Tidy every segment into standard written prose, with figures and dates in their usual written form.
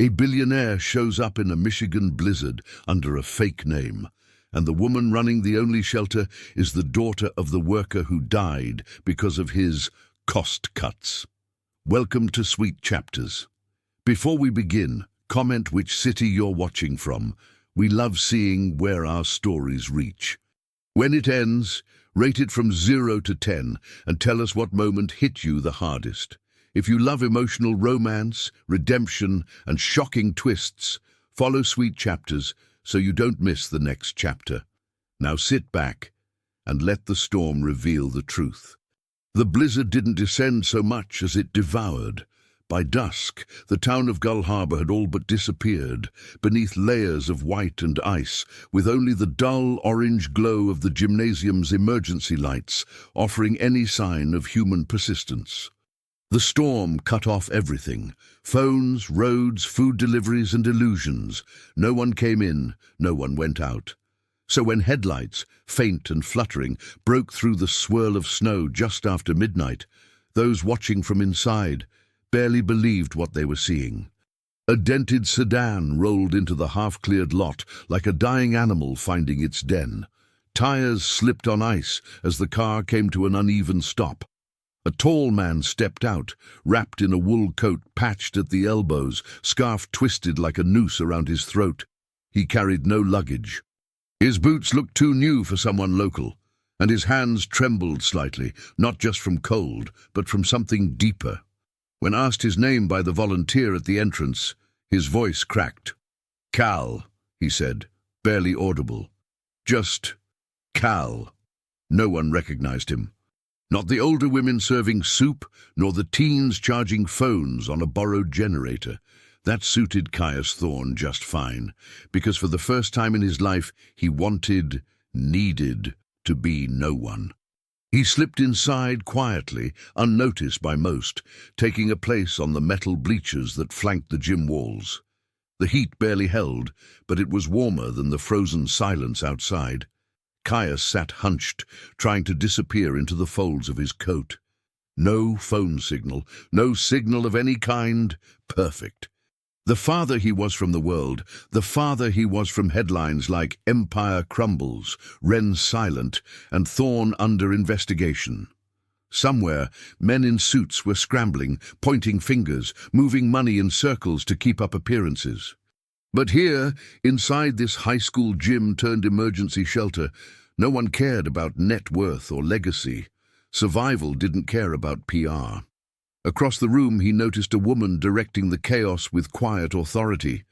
A billionaire shows up in a Michigan blizzard under a fake name, and the woman running the only shelter is the daughter of the worker who died because of his cost cuts. Welcome to Sweet Chapters. Before we begin, comment which city you're watching from. We love seeing where our stories reach. When it ends, rate it from 0 to 10 and tell us what moment hit you the hardest. If you love emotional romance, redemption, and shocking twists, follow Sweet Chapters so you don't miss the next chapter. Now sit back and let the storm reveal the truth. The blizzard didn't descend so much as it devoured. By dusk, the town of Gull Harbor had all but disappeared, beneath layers of white and ice, with only the dull orange glow of the gymnasium's emergency lights offering any sign of human persistence. The storm cut off everything: phones, roads, food deliveries, and illusions. No one came in, no one went out. So when headlights, faint and fluttering, broke through the swirl of snow just after midnight, those watching from inside barely believed what they were seeing. A dented sedan rolled into the half-cleared lot like a dying animal finding its den. Tires slipped on ice as the car came to an uneven stop. A tall man stepped out, wrapped in a wool coat patched at the elbows, scarf twisted like a noose around his throat. He carried no luggage. His boots looked too new for someone local, and his hands trembled slightly, not just from cold, but from something deeper. When asked his name by the volunteer at the entrance, his voice cracked. "Cal," he said, barely audible. Just Cal. No one recognized him. Not the older women serving soup, nor the teens charging phones on a borrowed generator. That suited Caius Thorne just fine, because for the first time in his life he needed to be no one. He slipped inside quietly, unnoticed by most, taking a place on the metal bleachers that flanked the gym walls. The heat barely held, but it was warmer than the frozen silence outside. Caius sat hunched, trying to disappear into the folds of his coat. No phone signal, no signal of any kind. Perfect. The farther he was from the world, the farther he was from headlines like "Empire Crumbles," "Wren Silent," and "Thorne Under Investigation." Somewhere, men in suits were scrambling, pointing fingers, moving money in circles to keep up appearances. But here, inside this high school gym-turned-emergency shelter, no one cared about net worth or legacy. Survival didn't care about PR. Across the room he noticed a woman directing the chaos with quiet authority.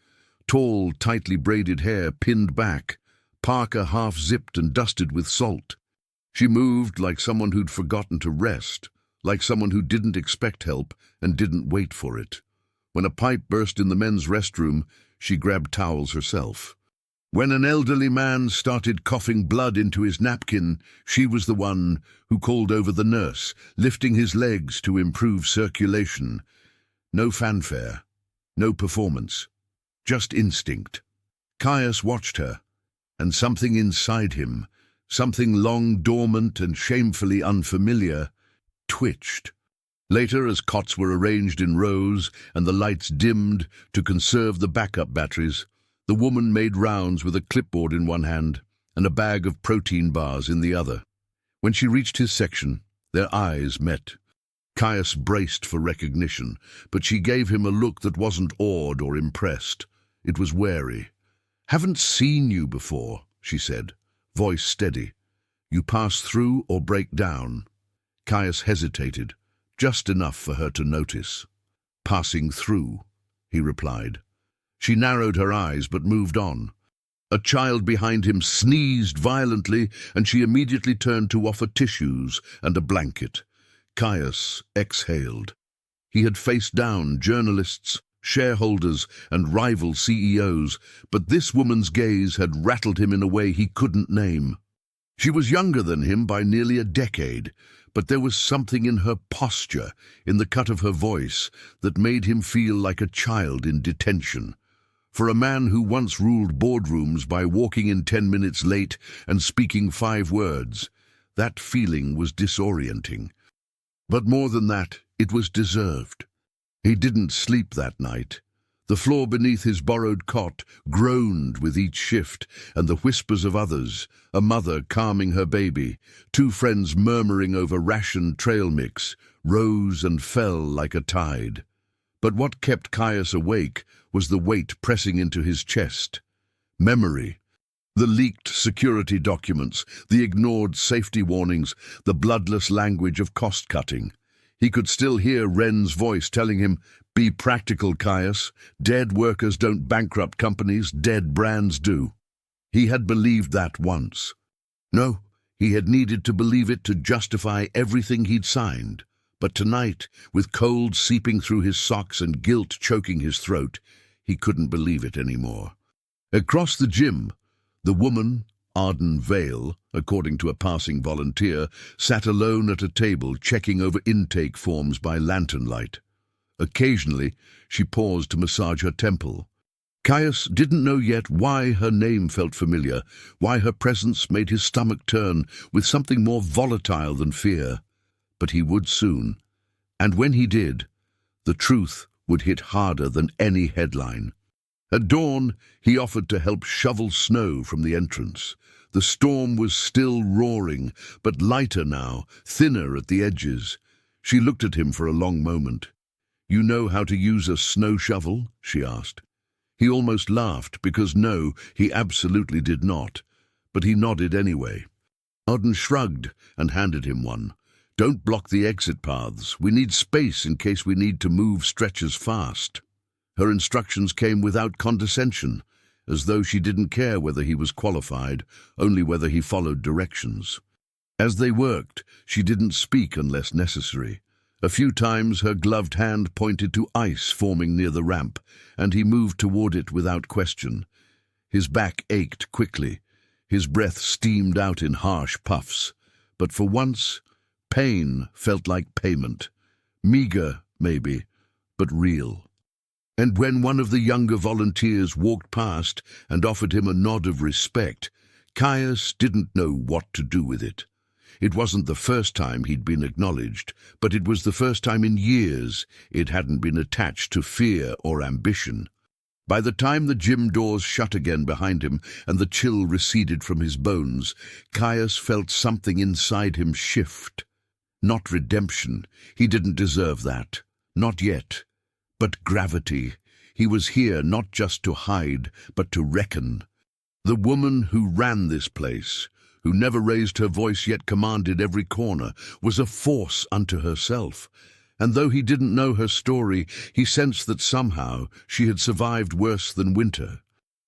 Tall, tightly braided hair pinned back, parka half-zipped and dusted with salt. She moved like someone who'd forgotten to rest, like someone who didn't expect help and didn't wait for it. When a pipe burst in the men's restroom, she grabbed towels herself. When an elderly man started coughing blood into his napkin, she was the one who called over the nurse, lifting his legs to improve circulation. No fanfare, no performance, just instinct. Caius watched her, and something inside him, something long dormant and shamefully unfamiliar, twitched. Later, as cots were arranged in rows and the lights dimmed to conserve the backup batteries, the woman made rounds with a clipboard in one hand and a bag of protein bars in the other. When she reached his section, their eyes met. Caius braced for recognition, but she gave him a look that wasn't awed or impressed. It was wary. "Haven't seen you before," she said, voice steady. "You pass through or break down?" Caius hesitated, just enough for her to notice. "Passing through," he replied. She narrowed her eyes but moved on. A child behind him sneezed violently, and she immediately turned to offer tissues and a blanket. Caius exhaled. He had faced down journalists, shareholders, and rival CEOs, but this woman's gaze had rattled him in a way he couldn't name. She was younger than him by nearly a decade, but there was something in her posture, in the cut of her voice, that made him feel like a child in detention. For a man who once ruled boardrooms by walking in 10 minutes late and speaking 5 words, that feeling was disorienting. But more than that, it was deserved. He didn't sleep that night. The floor beneath his borrowed cot groaned with each shift, and the whispers of others, a mother calming her baby, two friends murmuring over rationed trail mix, rose and fell like a tide. But what kept Caius awake was the weight pressing into his chest. Memory. The leaked security documents, the ignored safety warnings, the bloodless language of cost-cutting. He could still hear Wren's voice telling him, "Be practical, Caius. Dead workers don't bankrupt companies, dead brands do." He had believed that once. No, he had needed to believe it to justify everything he'd signed. But tonight, with cold seeping through his socks and guilt choking his throat, he couldn't believe it anymore. Across the gym, the woman, Arden Vale, according to a passing volunteer, sat alone at a table checking over intake forms by lantern light. Occasionally, she paused to massage her temple. Caius didn't know yet why her name felt familiar, why her presence made his stomach turn with something more volatile than fear. But he would soon. And when he did, the truth would hit harder than any headline. At dawn, he offered to help shovel snow from the entrance. The storm was still roaring, but lighter now, thinner at the edges. She looked at him for a long moment. "You know how to use a snow shovel?" she asked. He almost laughed, because no, he absolutely did not. But he nodded anyway. Arden shrugged and handed him one. "Don't block the exit paths. We need space in case we need to move stretchers fast." Her instructions came without condescension, as though she didn't care whether he was qualified, only whether he followed directions. As they worked, she didn't speak unless necessary. A few times her gloved hand pointed to ice forming near the ramp, and he moved toward it without question. His back ached quickly. His breath steamed out in harsh puffs. But for once, pain felt like payment. Meager, maybe, but real. And when one of the younger volunteers walked past and offered him a nod of respect, Caius didn't know what to do with it. It wasn't the first time he'd been acknowledged, but it was the first time in years it hadn't been attached to fear or ambition. By the time the gym doors shut again behind him and the chill receded from his bones, Caius felt something inside him shift. Not redemption. He didn't deserve that. Not yet. But gravity. He was here not just to hide, but to reckon. The woman who ran this place, who never raised her voice yet commanded every corner, was a force unto herself. And though he didn't know her story, he sensed that somehow she had survived worse than winter.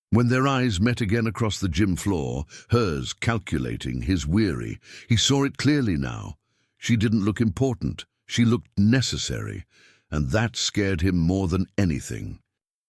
When their eyes met again across the gym floor, hers calculating, his weary, he saw it clearly now. She didn't look important. She looked necessary. And that scared him more than anything.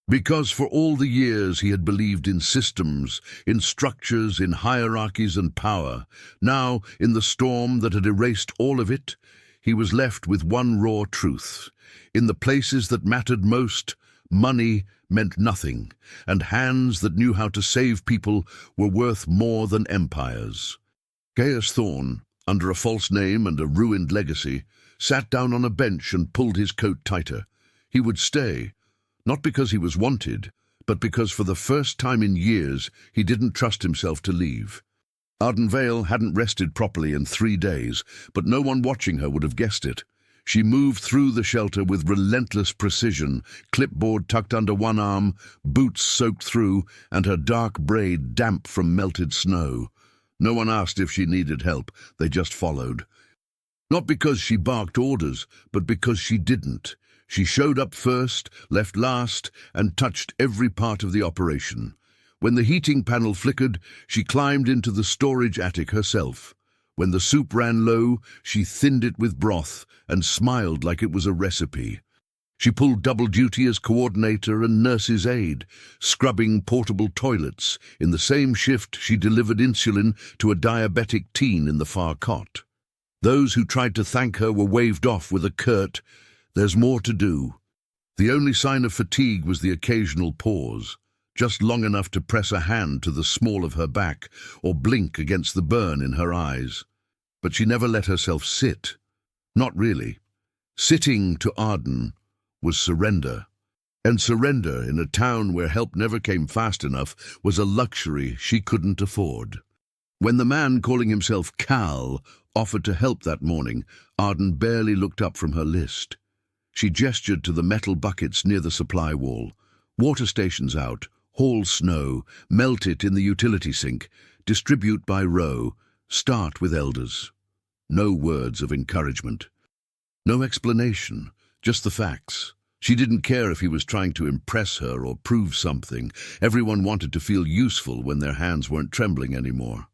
Because for all the years he had believed in systems, in structures, in hierarchies and power, now, in the storm that had erased all of it, he was left with one raw truth. In the places that mattered most, money meant nothing, and hands that knew how to save people were worth more than empires. Caius Thorne, under a false name and a ruined legacy, sat down on a bench and pulled his coat tighter. He would stay, not because he was wanted, but because for the first time in years he didn't trust himself to leave. Arden Vale hadn't rested properly in 3 days, but no one watching her would have guessed it. She moved through the shelter with relentless precision, clipboard tucked under one arm, boots soaked through, and her dark braid damp from melted snow. No one asked if she needed help, they just followed. Not because she barked orders, but because she didn't. She showed up first, left last, and touched every part of the operation. When the heating panel flickered, she climbed into the storage attic herself. When the soup ran low, she thinned it with broth and smiled like it was a recipe. She pulled double duty as coordinator and nurse's aide, scrubbing portable toilets. In the same shift, she delivered insulin to a diabetic teen in the far cot. Those who tried to thank her were waved off with a curt, "There's more to do." The only sign of fatigue was the occasional pause, just long enough to press a hand to the small of her back or blink against the burn in her eyes. But she never let herself sit. Not really. Sitting to Arden was surrender. And surrender in a town where help never came fast enough was a luxury she couldn't afford. When the man calling himself Cal offered to help that morning, Arden barely looked up from her list. She gestured to the metal buckets near the supply wall. Water stations out, haul snow, melt it in the utility sink, distribute by row, start with elders. No words of encouragement. No explanation, just the facts. She didn't care if he was trying to impress her or prove something. Everyone wanted to feel useful when their hands weren't trembling anymore.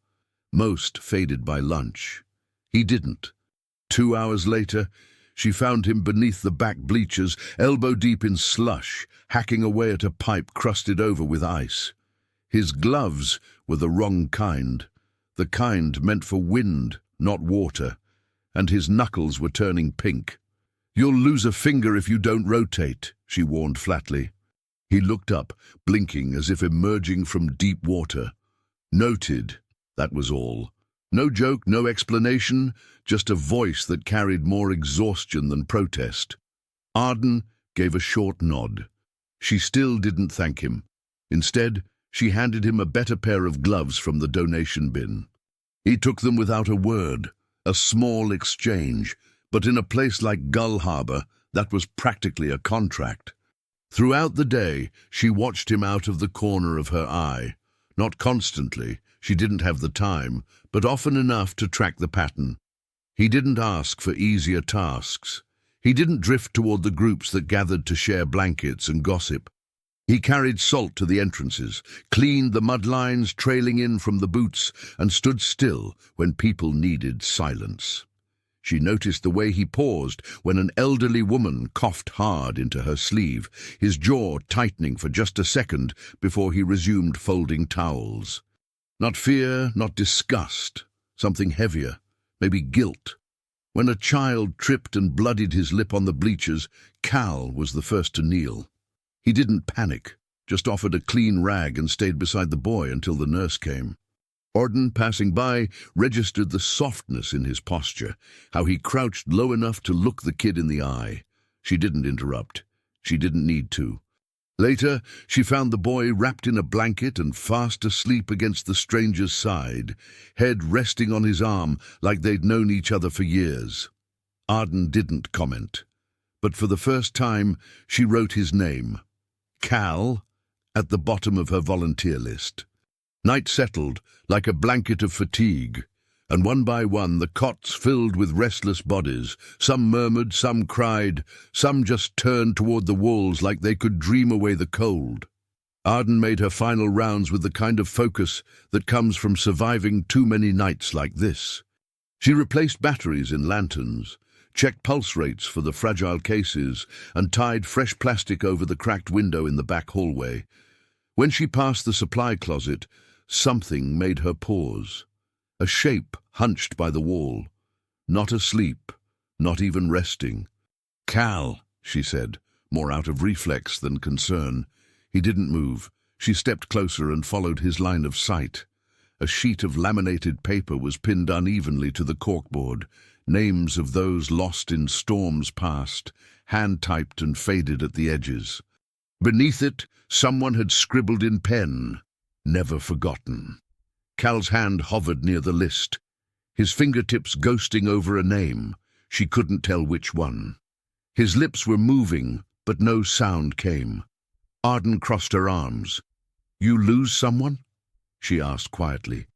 Most faded by lunch. He didn't. 2 hours later, she found him beneath the back bleachers, elbow deep in slush, hacking away at a pipe crusted over with ice. His gloves were the wrong kind, the kind meant for wind, not water, and his knuckles were turning pink. "You'll lose a finger if you don't rotate," she warned flatly. He looked up, blinking as if emerging from deep water. Noted, that was all. No joke, no explanation, just a voice that carried more exhaustion than protest. Arden gave a short nod. She still didn't thank him. Instead, she handed him a better pair of gloves from the donation bin. He took them without a word, a small exchange, but in a place like Gull Harbour, that was practically a contract. Throughout the day, she watched him out of the corner of her eye. Not constantly, she didn't have the time, but often enough to track the pattern. He didn't ask for easier tasks. He didn't drift toward the groups that gathered to share blankets and gossip. He carried salt to the entrances, cleaned the mud lines trailing in from the boots, and stood still when people needed silence. She noticed the way he paused when an elderly woman coughed hard into her sleeve, his jaw tightening for just a second before he resumed folding towels. Not fear, not disgust, something heavier, maybe guilt. When a child tripped and bloodied his lip on the bleachers, Cal was the first to kneel. He didn't panic, just offered a clean rag and stayed beside the boy until the nurse came. Arden, passing by, registered the softness in his posture, how he crouched low enough to look the kid in the eye. She didn't interrupt. She didn't need to. Later, she found the boy wrapped in a blanket and fast asleep against the stranger's side, head resting on his arm like they'd known each other for years. Arden didn't comment, but for the first time, she wrote his name, Cal, at the bottom of her volunteer list. Night settled like a blanket of fatigue, and one by one the cots filled with restless bodies. Some murmured, some cried, some just turned toward the walls like they could dream away the cold. Arden made her final rounds with the kind of focus that comes from surviving too many nights like this. She replaced batteries in lanterns, checked pulse rates for the fragile cases, and tied fresh plastic over the cracked window in the back hallway. When she passed the supply closet, something made her pause. A shape hunched by the wall. Not asleep, not even resting. "Cal," she said, more out of reflex than concern. He didn't move. She stepped closer and followed his line of sight. A sheet of laminated paper was pinned unevenly to the corkboard. Names of those lost in storms past, hand-typed and faded at the edges. Beneath it, someone had scribbled in pen, "Never forgotten." Cal's hand hovered near the list, his fingertips ghosting over a name. She couldn't tell which one. His lips were moving, but no sound came. Arden crossed her arms. "You lose someone?" she asked quietly.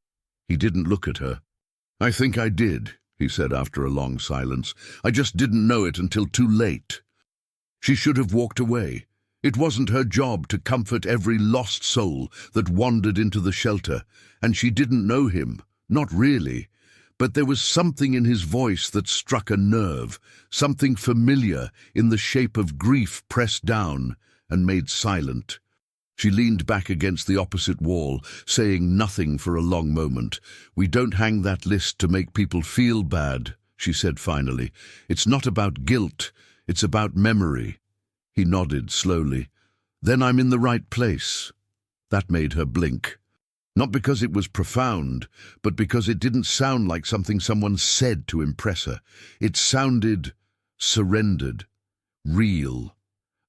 He didn't look at her. "I think I did," he said after a long silence. "I just didn't know it until too late." She should have walked away. It wasn't her job to comfort every lost soul that wandered into the shelter, and she didn't know him, not really. But there was something in his voice that struck a nerve, something familiar in the shape of grief pressed down and made silent. She leaned back against the opposite wall, saying nothing for a long moment. "We don't hang that list to make people feel bad," she said finally. "It's not about guilt, it's about memory." He nodded slowly. "Then I'm in the right place." That made her blink. Not because it was profound, but because it didn't sound like something someone said to impress her. It sounded surrendered, real.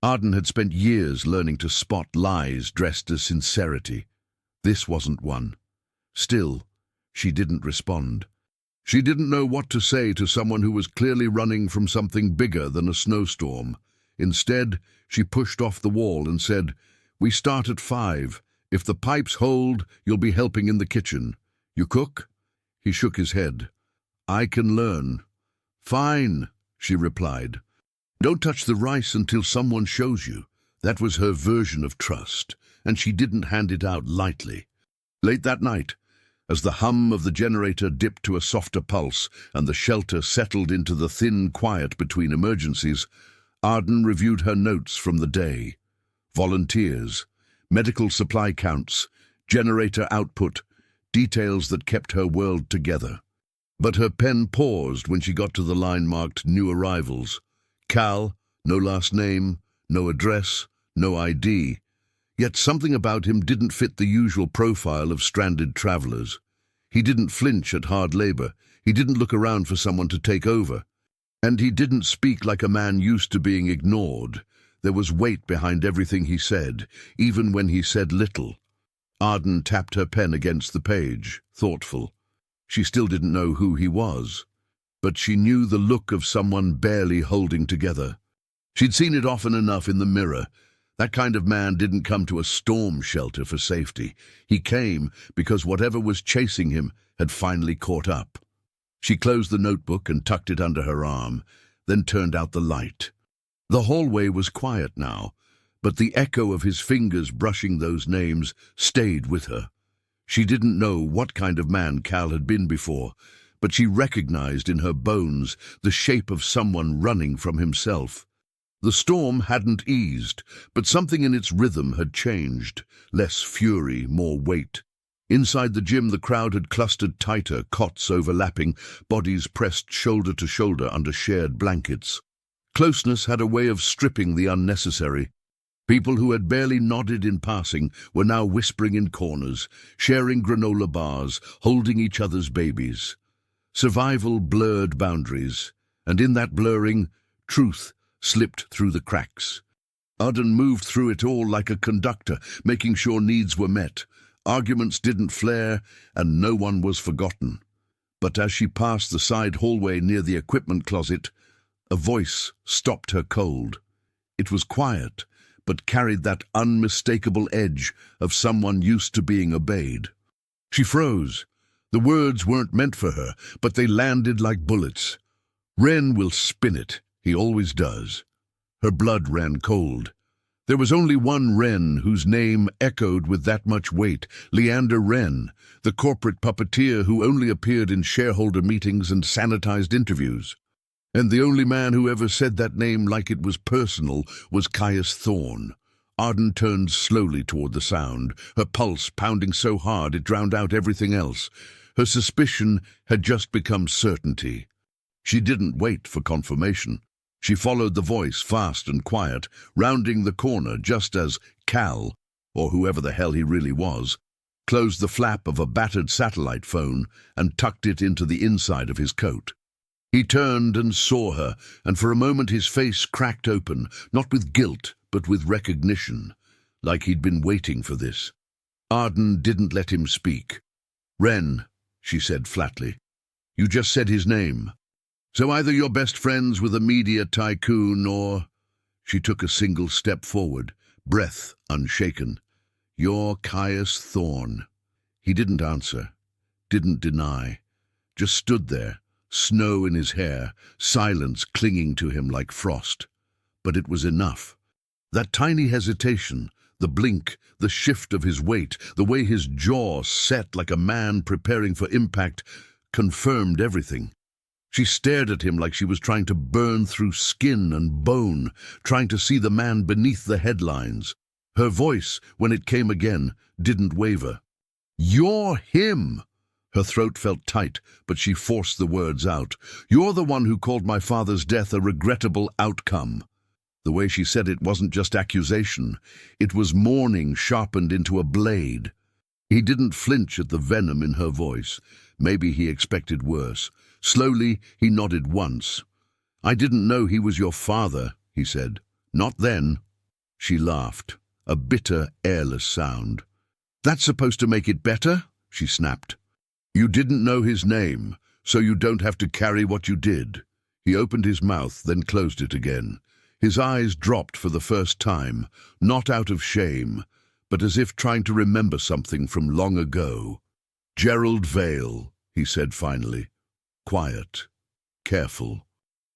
Arden had spent years learning to spot lies dressed as sincerity. This wasn't one. Still, she didn't respond. She didn't know what to say to someone who was clearly running from something bigger than a snowstorm. Instead, she pushed off the wall and said, "We start at 5. If the pipes hold, you'll be helping in the kitchen. You cook?" He shook his head. "I can learn." "Fine," she replied. "Don't touch the rice until someone shows you." That was her version of trust, and she didn't hand it out lightly. Late that night, as the hum of the generator dipped to a softer pulse and the shelter settled into the thin quiet between emergencies, Arden reviewed her notes from the day. Volunteers, medical supply counts, generator output, details that kept her world together. But her pen paused when she got to the line marked New Arrivals. Cal, no last name, no address, no ID. Yet something about him didn't fit the usual profile of stranded travelers. He didn't flinch at hard labor. He didn't look around for someone to take over. And he didn't speak like a man used to being ignored. There was weight behind everything he said, even when he said little. Arden tapped her pen against the page, thoughtful. She still didn't know who he was, but she knew the look of someone barely holding together. She'd seen it often enough in the mirror. That kind of man didn't come to a storm shelter for safety. He came because whatever was chasing him had finally caught up. She closed the notebook and tucked it under her arm, then turned out the light. The hallway was quiet now, but the echo of his fingers brushing those names stayed with her. She didn't know what kind of man Cal had been before, but she recognized in her bones the shape of someone running from himself. The storm hadn't eased, but something in its rhythm had changed. Less fury, more weight. Inside the gym, the crowd had clustered tighter, cots overlapping, bodies pressed shoulder to shoulder under shared blankets. Closeness had a way of stripping the unnecessary. People who had barely nodded in passing were now whispering in corners, sharing granola bars, holding each other's babies. Survival blurred boundaries, and in that blurring, truth slipped through the cracks. Arden moved through it all like a conductor, making sure needs were met. Arguments didn't flare, and no one was forgotten. But as she passed the side hallway near the equipment closet, a voice stopped her cold. It was quiet, but carried that unmistakable edge of someone used to being obeyed. She froze. The words weren't meant for her, but they landed like bullets. "Wren will spin it. He always does." Her blood ran cold. There was only one Wren whose name echoed with that much weight, Leander Wren, the corporate puppeteer who only appeared in shareholder meetings and sanitized interviews. And the only man who ever said that name like it was personal was Caius Thorne. Arden turned slowly toward the sound, her pulse pounding so hard it drowned out everything else. Her suspicion had just become certainty. She didn't wait for confirmation. She followed the voice, fast and quiet, rounding the corner just as Cal, or whoever the hell he really was, closed the flap of a battered satellite phone and tucked it into the inside of his coat. He turned and saw her, and for a moment his face cracked open, not with guilt, but with recognition, like he'd been waiting for this. Arden didn't let him speak. "Wren," she said flatly. "You just said his name. So either you're best friends with a media tycoon or—" She took a single step forward, breath unshaken. "You're Caius Thorne." He didn't answer, didn't deny, just stood there, snow in his hair, silence clinging to him like frost. But it was enough. That tiny hesitation, the blink, the shift of his weight, the way his jaw set like a man preparing for impact, confirmed everything. She stared at him like she was trying to burn through skin and bone, trying to see the man beneath the headlines. Her voice, when it came again, didn't waver. "You're him!" Her throat felt tight, but she forced the words out. "You're the one who called my father's death a regrettable outcome." The way she said it wasn't just accusation. It was mourning sharpened into a blade. He didn't flinch at the venom in her voice. Maybe he expected worse. Slowly, he nodded once. "I didn't know he was your father," he said. "Not then." She laughed, a bitter, airless sound. "That's supposed to make it better?" she snapped. "You didn't know his name, so you don't have to carry what you did." He opened his mouth, then closed it again. His eyes dropped for the first time, not out of shame, but as if trying to remember something from long ago. "Gerald Vale," he said finally. Quiet, careful,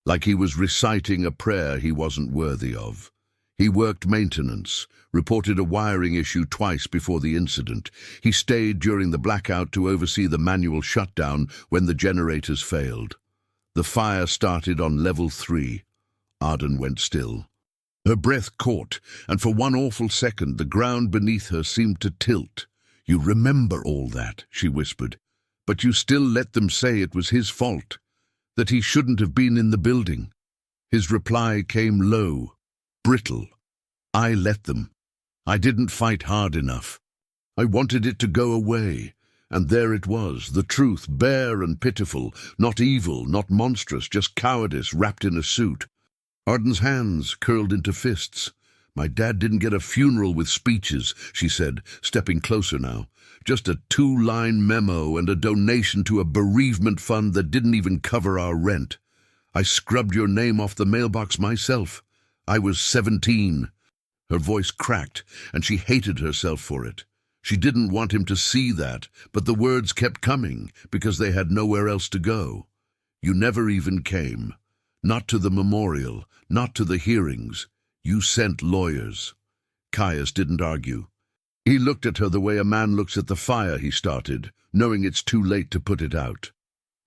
like he was reciting a prayer he wasn't worthy of. He worked maintenance, reported a wiring issue twice before the incident. He stayed during the blackout to oversee the manual shutdown when the generators failed. The fire started on level 3. Arden went still. Her breath caught, and for one awful second the ground beneath her seemed to tilt. "You remember all that," she whispered, "but you still let them say it was his fault, that he shouldn't have been in the building." His reply came low, brittle. "I let them. I didn't fight hard enough. I wanted it to go away. And there it was, the truth, bare and pitiful, not evil, not monstrous, just cowardice wrapped in a suit." Arden's hands curled into fists. "My dad didn't get a funeral with speeches," she said, stepping closer now. "Just a 2-line memo and a donation to a bereavement fund that didn't even cover our rent. I scrubbed your name off the mailbox myself. I was 17. Her voice cracked, and she hated herself for it. She didn't want him to see that, but the words kept coming because they had nowhere else to go. "You never even came. Not to the memorial, not to the hearings. You sent lawyers." Caius didn't argue. He looked at her the way a man looks at the fire he started, knowing it's too late to put it out.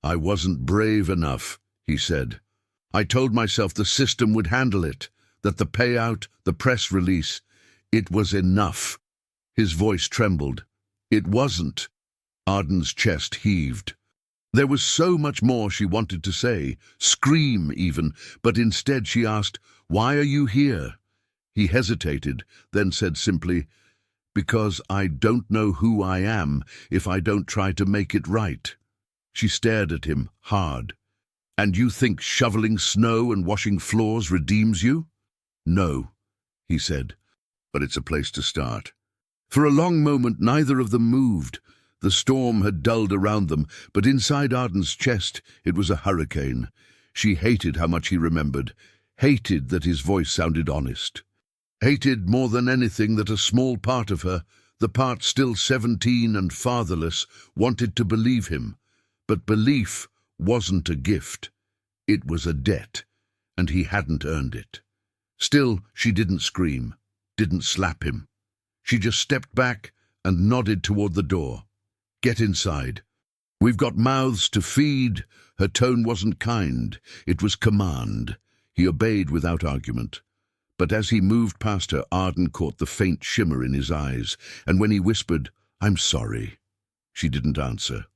"I wasn't brave enough," he said. "I told myself the system would handle it, that the payout, the press release, it was enough." His voice trembled. "It wasn't." Arden's chest heaved. There was so much more she wanted to say, scream even, but instead she asked, "Why are you here?" He hesitated, then said simply, "Because I don't know who I am if I don't try to make it right." She stared at him, hard. "And you think shoveling snow and washing floors redeems you?" "No," he said, "but it's a place to start." For a long moment neither of them moved. The storm had dulled around them, but inside Arden's chest it was a hurricane. She hated how much he remembered, hated that his voice sounded honest. Hated more than anything that a small part of her, the part still 17 and fatherless, wanted to believe him. But belief wasn't a gift. It was a debt, and he hadn't earned it. Still, she didn't scream, didn't slap him. She just stepped back and nodded toward the door. "Get inside. We've got mouths to feed." Her tone wasn't kind, it was command. He obeyed without argument. But as he moved past her, Arden caught the faint shimmer in his eyes, and when he whispered, "I'm sorry," she didn't answer.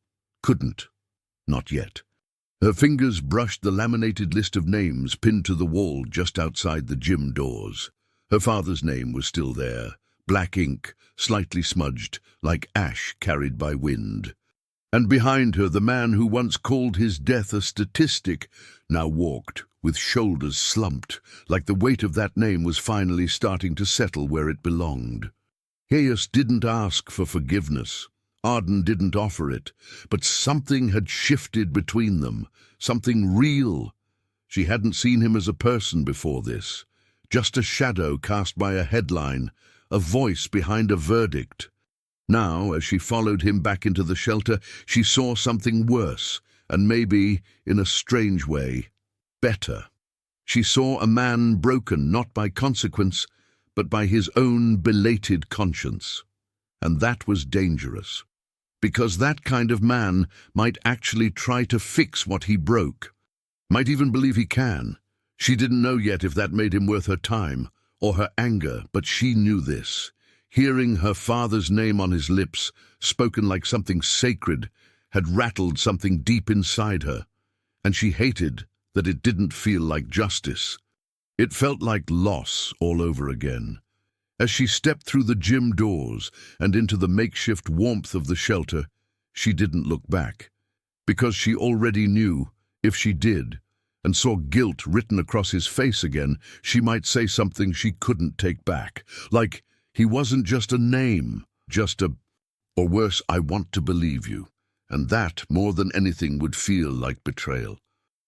Couldn't. Not yet. Her fingers brushed the laminated list of names pinned to the wall just outside the gym doors. Her father's name was still there, black ink, slightly smudged, like ash carried by wind. And behind her, the man who once called his death a statistic now walked, with shoulders slumped, like the weight of that name was finally starting to settle where it belonged. Caius didn't ask for forgiveness. Arden didn't offer it, but something had shifted between them, something real. She hadn't seen him as a person before this, just a shadow cast by a headline, a voice behind a verdict. Now, as she followed him back into the shelter, she saw something worse, and maybe, in a strange way, better. She saw a man broken not by consequence, but by his own belated conscience. And that was dangerous, because that kind of man might actually try to fix what he broke, might even believe he can. She didn't know yet if that made him worth her time or her anger, but she knew this. Hearing her father's name on his lips, spoken like something sacred, had rattled something deep inside her, and she hated that it didn't feel like justice. It felt like loss all over again. As she stepped through the gym doors and into the makeshift warmth of the shelter, she didn't look back, because she already knew, if she did, and saw guilt written across his face again, she might say something she couldn't take back. Like, he wasn't just a name, or worse, I want to believe you. And that, more than anything, would feel like betrayal.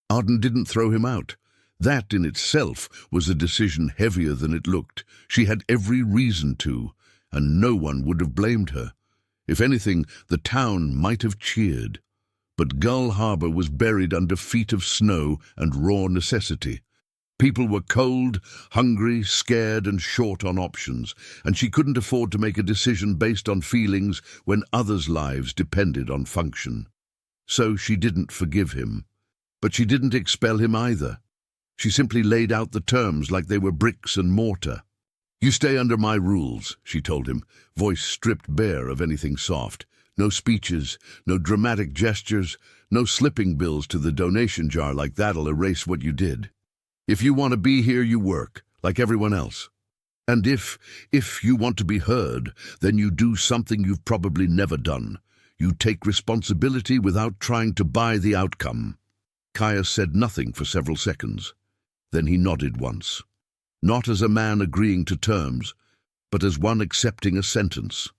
Arden didn't throw him out. That in itself was a decision heavier than it looked. She had every reason to, and no one would have blamed her. If anything, the town might have cheered. But Gull Harbor was buried under feet of snow and raw necessity. People were cold, hungry, scared, and short on options, and she couldn't afford to make a decision based on feelings when others' lives depended on function. So she didn't forgive him. But she didn't expel him either. She simply laid out the terms like they were bricks and mortar. You stay under my rules, she told him, voice stripped bare of anything soft. No speeches, no dramatic gestures, no slipping bills to the donation jar like that'll erase what you did. If you want to be here, you work, like everyone else. And if you want to be heard, then you do something you've probably never done. You take responsibility without trying to buy the outcome. Caius said nothing for several seconds. Then he nodded once. Not as a man agreeing to terms, but as one accepting a sentence.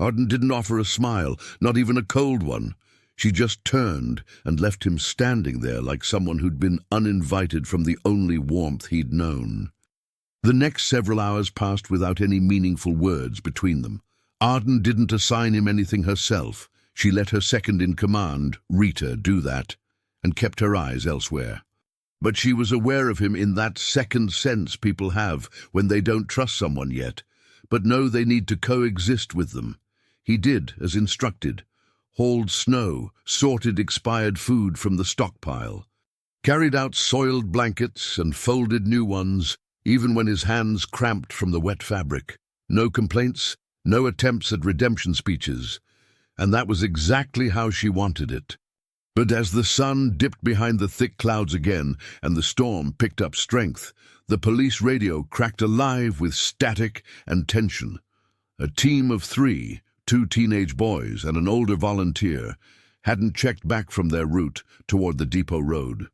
Arden didn't offer a smile, not even a cold one. She just turned and left him standing there like someone who'd been uninvited from the only warmth he'd known. The next several hours passed without any meaningful words between them. Arden didn't assign him anything herself. She let her second-in-command, Rita, do that, and kept her eyes elsewhere. But she was aware of him in that second sense people have when they don't trust someone yet, but know they need to coexist with them. He did as instructed. Hauled snow, sorted expired food from the stockpile, carried out soiled blankets and folded new ones, even when his hands cramped from the wet fabric. No complaints, no attempts at redemption speeches, and that was exactly how she wanted it. But as the sun dipped behind the thick clouds again and the storm picked up strength, the police radio cracked alive with static and tension. A team of 3, 2 teenage boys and an older volunteer, hadn't checked back from their route toward the depot road.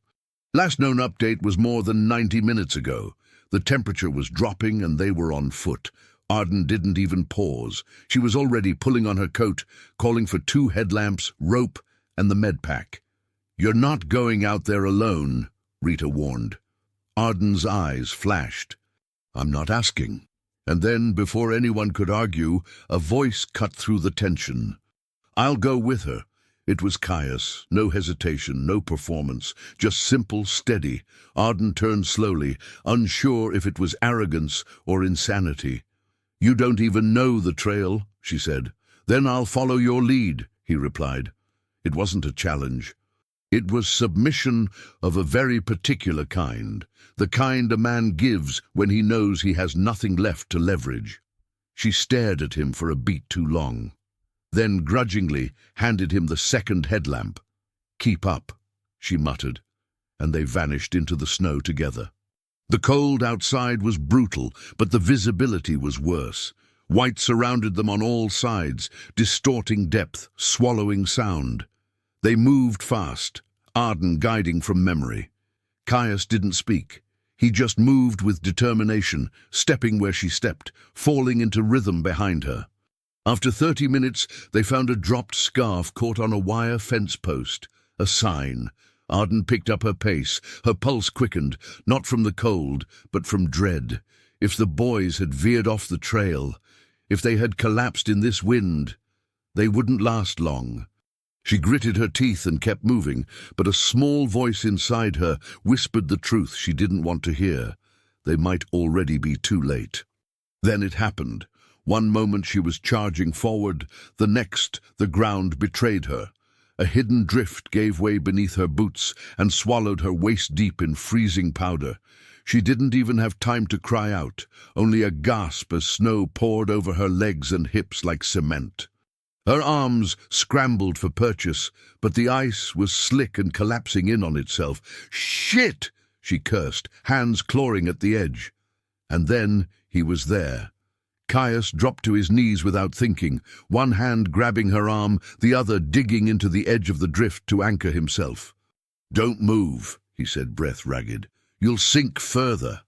Last known update was more than 90 minutes ago. The temperature was dropping and they were on foot. Arden didn't even pause. She was already pulling on her coat, calling for 2 headlamps, rope, and the med pack. You're not going out there alone, Rita warned. Arden's eyes flashed. I'm not asking. And then, before anyone could argue, a voice cut through the tension. I'll go with her. It was Caius. No hesitation, no performance, just simple, steady. Arden turned slowly, unsure if it was arrogance or insanity. You don't even know the trail, she said. Then I'll follow your lead, he replied. It wasn't a challenge. It was submission of a very particular kind, the kind a man gives when he knows he has nothing left to leverage. She stared at him for a beat too long, then grudgingly handed him the second headlamp. Keep up, she muttered, and they vanished into the snow together. The cold outside was brutal, but the visibility was worse. White surrounded them on all sides, distorting depth, swallowing sound. They moved fast, Arden guiding from memory. Caius didn't speak. He just moved with determination, stepping where she stepped, falling into rhythm behind her. After 30 minutes, they found a dropped scarf caught on a wire fence post, a sign. Arden picked up her pace. Her pulse quickened, not from the cold, but from dread. If the boys had veered off the trail, if they had collapsed in this wind, they wouldn't last long. She gritted her teeth and kept moving, but a small voice inside her whispered the truth she didn't want to hear. They might already be too late. Then it happened. One moment she was charging forward, the next the ground betrayed her. A hidden drift gave way beneath her boots and swallowed her waist-deep in freezing powder. She didn't even have time to cry out, only a gasp as snow poured over her legs and hips like cement. Her arms scrambled for purchase, but the ice was slick and collapsing in on itself. "Shit!" she cursed, hands clawing at the edge. And then he was there. Caius dropped to his knees without thinking, one hand grabbing her arm, the other digging into the edge of the drift to anchor himself. "Don't move," he said, breath ragged. "You'll sink further."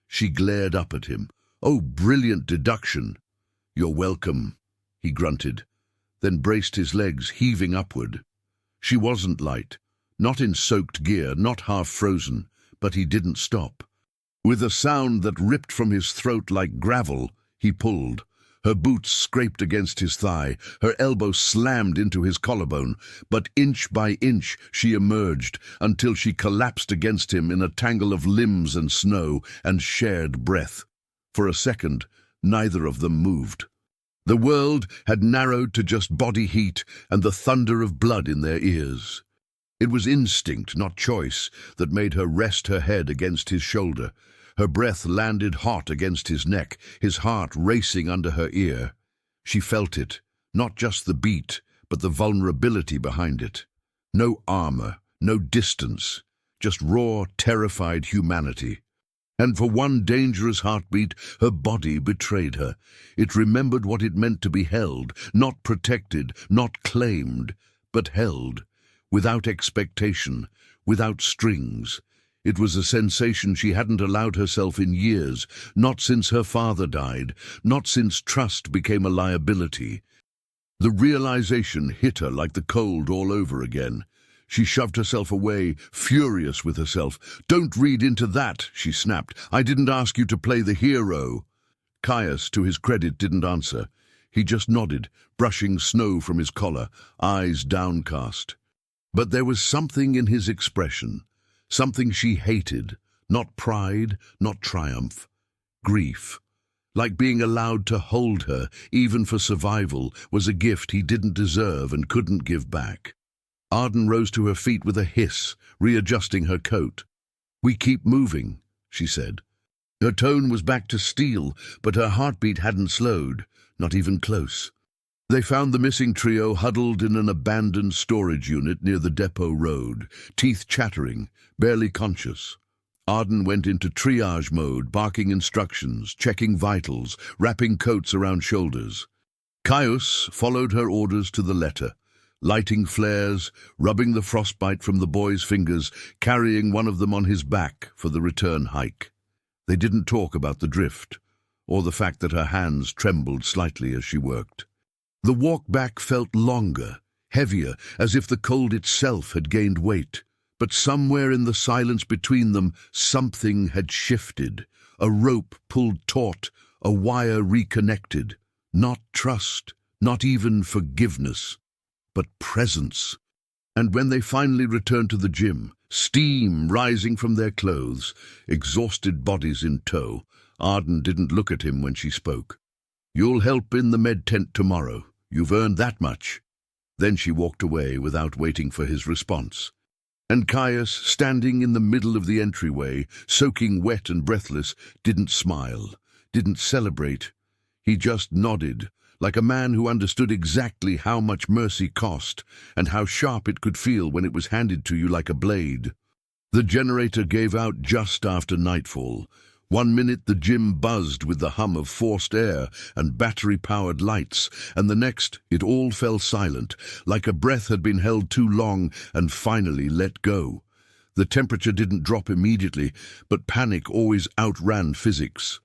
She glared up at him. "Oh, brilliant deduction." "You're welcome," he grunted, then braced his legs, heaving upward. She wasn't light, not in soaked gear, not half frozen, but he didn't stop. With a sound that ripped from his throat like gravel, he pulled. Her boots scraped against his thigh, her elbow slammed into his collarbone, but inch by inch she emerged until she collapsed against him in a tangle of limbs and snow and shared breath. For a second, neither of them moved. The world had narrowed to just body heat and the thunder of blood in their ears. It was instinct, not choice, that made her rest her head against his shoulder. Her breath landed hot against his neck, his heart racing under her ear. She felt it, not just the beat, but the vulnerability behind it. No armor, no distance, just raw, terrified humanity. And for one dangerous heartbeat, her body betrayed her. It remembered what it meant to be held, not protected, not claimed, but held, without expectation, without strings. It was a sensation she hadn't allowed herself in years, not since her father died, not since trust became a liability. The realization hit her like the cold all over again. She shoved herself away, furious with herself. "Don't read into that," she snapped. "I didn't ask you to play the hero." Caius, to his credit, didn't answer. He just nodded, brushing snow from his collar, eyes downcast. But there was something in his expression, something she hated, not pride, not triumph, grief. Like being allowed to hold her, even for survival, was a gift he didn't deserve and couldn't give back. Arden rose to her feet with a hiss, readjusting her coat. "We keep moving," she said. Her tone was back to steel, but her heartbeat hadn't slowed, not even close. They found the missing trio huddled in an abandoned storage unit near the depot road, teeth chattering, barely conscious. Arden went into triage mode, barking instructions, checking vitals, wrapping coats around shoulders. Caius followed her orders to the letter, lighting flares, rubbing the frostbite from the boy's fingers, carrying one of them on his back for the return hike. They didn't talk about the drift, or the fact that her hands trembled slightly as she worked. The walk back felt longer, heavier, as if the cold itself had gained weight. But somewhere in the silence between them, something had shifted. A rope pulled taut, a wire reconnected. Not trust, not even forgiveness, but presence. And when they finally returned to the gym, steam rising from their clothes, exhausted bodies in tow, Arden didn't look at him when she spoke. "You'll help in the med tent tomorrow. You've earned that much." Then she walked away without waiting for his response. And Caius, standing in the middle of the entryway, soaking wet and breathless, didn't smile, didn't celebrate. He just nodded, like a man who understood exactly how much mercy cost and how sharp it could feel when it was handed to you like a blade. The generator gave out just after nightfall. 1 minute the gym buzzed with the hum of forced air and battery-powered lights, and the next it all fell silent, like a breath had been held too long and finally let go. The temperature didn't drop immediately, but panic always outran physics.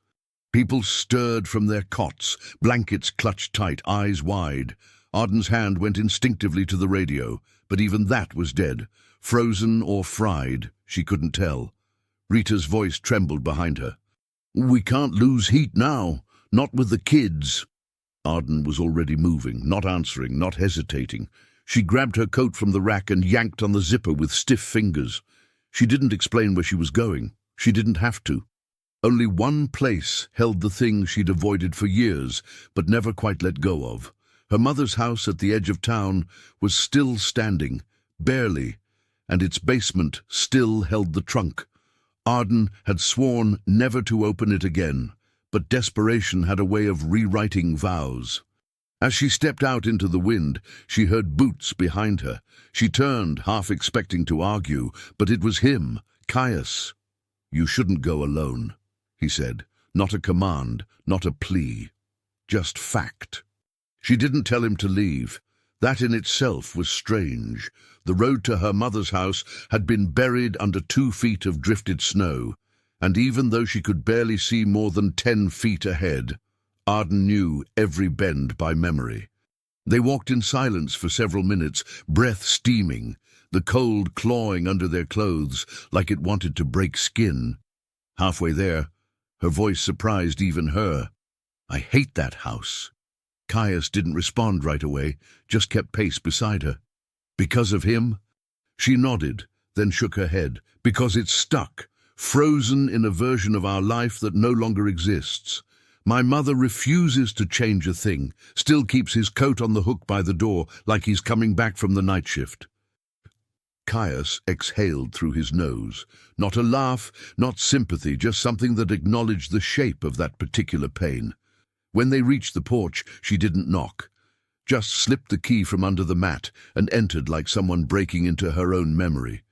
People stirred from their cots, blankets clutched tight, eyes wide. Arden's hand went instinctively to the radio, but even that was dead. Frozen or fried, she couldn't tell. Rita's voice trembled behind her. "We can't lose heat now, not with the kids." Arden was already moving, not answering, not hesitating. She grabbed her coat from the rack and yanked on the zipper with stiff fingers. She didn't explain where she was going. She didn't have to. Only one place held the thing she'd avoided for years, but never quite let go of. Her mother's house at the edge of town was still standing, barely, and its basement still held the trunk. Arden had sworn never to open it again, but desperation had a way of rewriting vows. As she stepped out into the wind, she heard boots behind her. She turned, half expecting to argue, but it was him, Caius. "You shouldn't go alone," he said. Not a command, not a plea. Just fact. She didn't tell him to leave. That in itself was strange. The road to her mother's house had been buried under 2 feet of drifted snow, and even though she could barely see more than 10 feet ahead, Arden knew every bend by memory. They walked in silence for several minutes, breath steaming, the cold clawing under their clothes like it wanted to break skin. Halfway there, her voice surprised even her. "I hate that house." Caius didn't respond right away, just kept pace beside her. "Because of him?" She nodded, then shook her head. "Because it's stuck, frozen in a version of our life that no longer exists. My mother refuses to change a thing, still keeps his coat on the hook by the door like he's coming back from the night shift." Caius exhaled through his nose. Not a laugh, not sympathy, just something that acknowledged the shape of that particular pain. When they reached the porch, she didn't knock, just slipped the key from under the mat and entered like someone breaking into her own memory.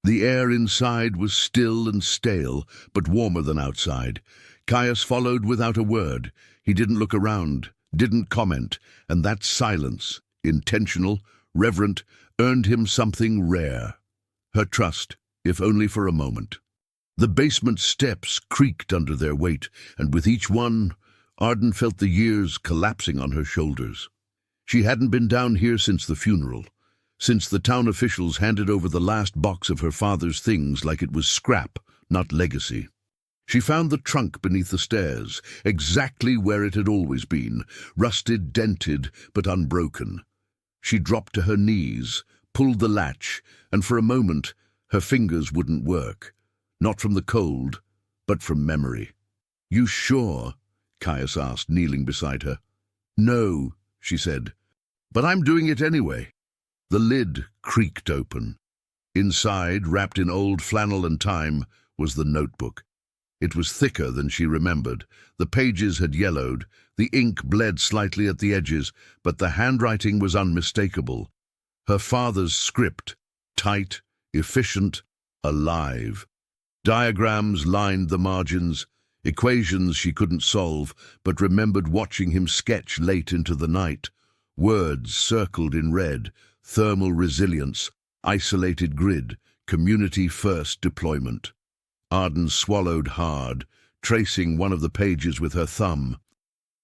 The air inside was still and stale, but warmer than outside. Caius followed without a word. He didn't look around, didn't comment, and that silence, intentional, reverent, earned him something rare. Her trust, if only for a moment. The basement steps creaked under their weight, and with each one, Arden felt the years collapsing on her shoulders. She hadn't been down here since the funeral, since the town officials handed over the last box of her father's things like it was scrap, not legacy. She found the trunk beneath the stairs, exactly where it had always been, rusted, dented, but unbroken. She dropped to her knees, pulled the latch, and for a moment her fingers wouldn't work. Not from the cold, but from memory. "You sure?" Caius asked, kneeling beside her. "No," she said, "but I'm doing it anyway." The lid creaked open. Inside, wrapped in old flannel and time, was the notebook. It was thicker than she remembered. The pages had yellowed, the ink bled slightly at the edges, but the handwriting was unmistakable. Her father's script, tight, efficient, alive. Diagrams lined the margins, equations she couldn't solve, but remembered watching him sketch late into the night. Words circled in red: thermal resilience, isolated grid, community-first deployment. Arden swallowed hard, tracing one of the pages with her thumb.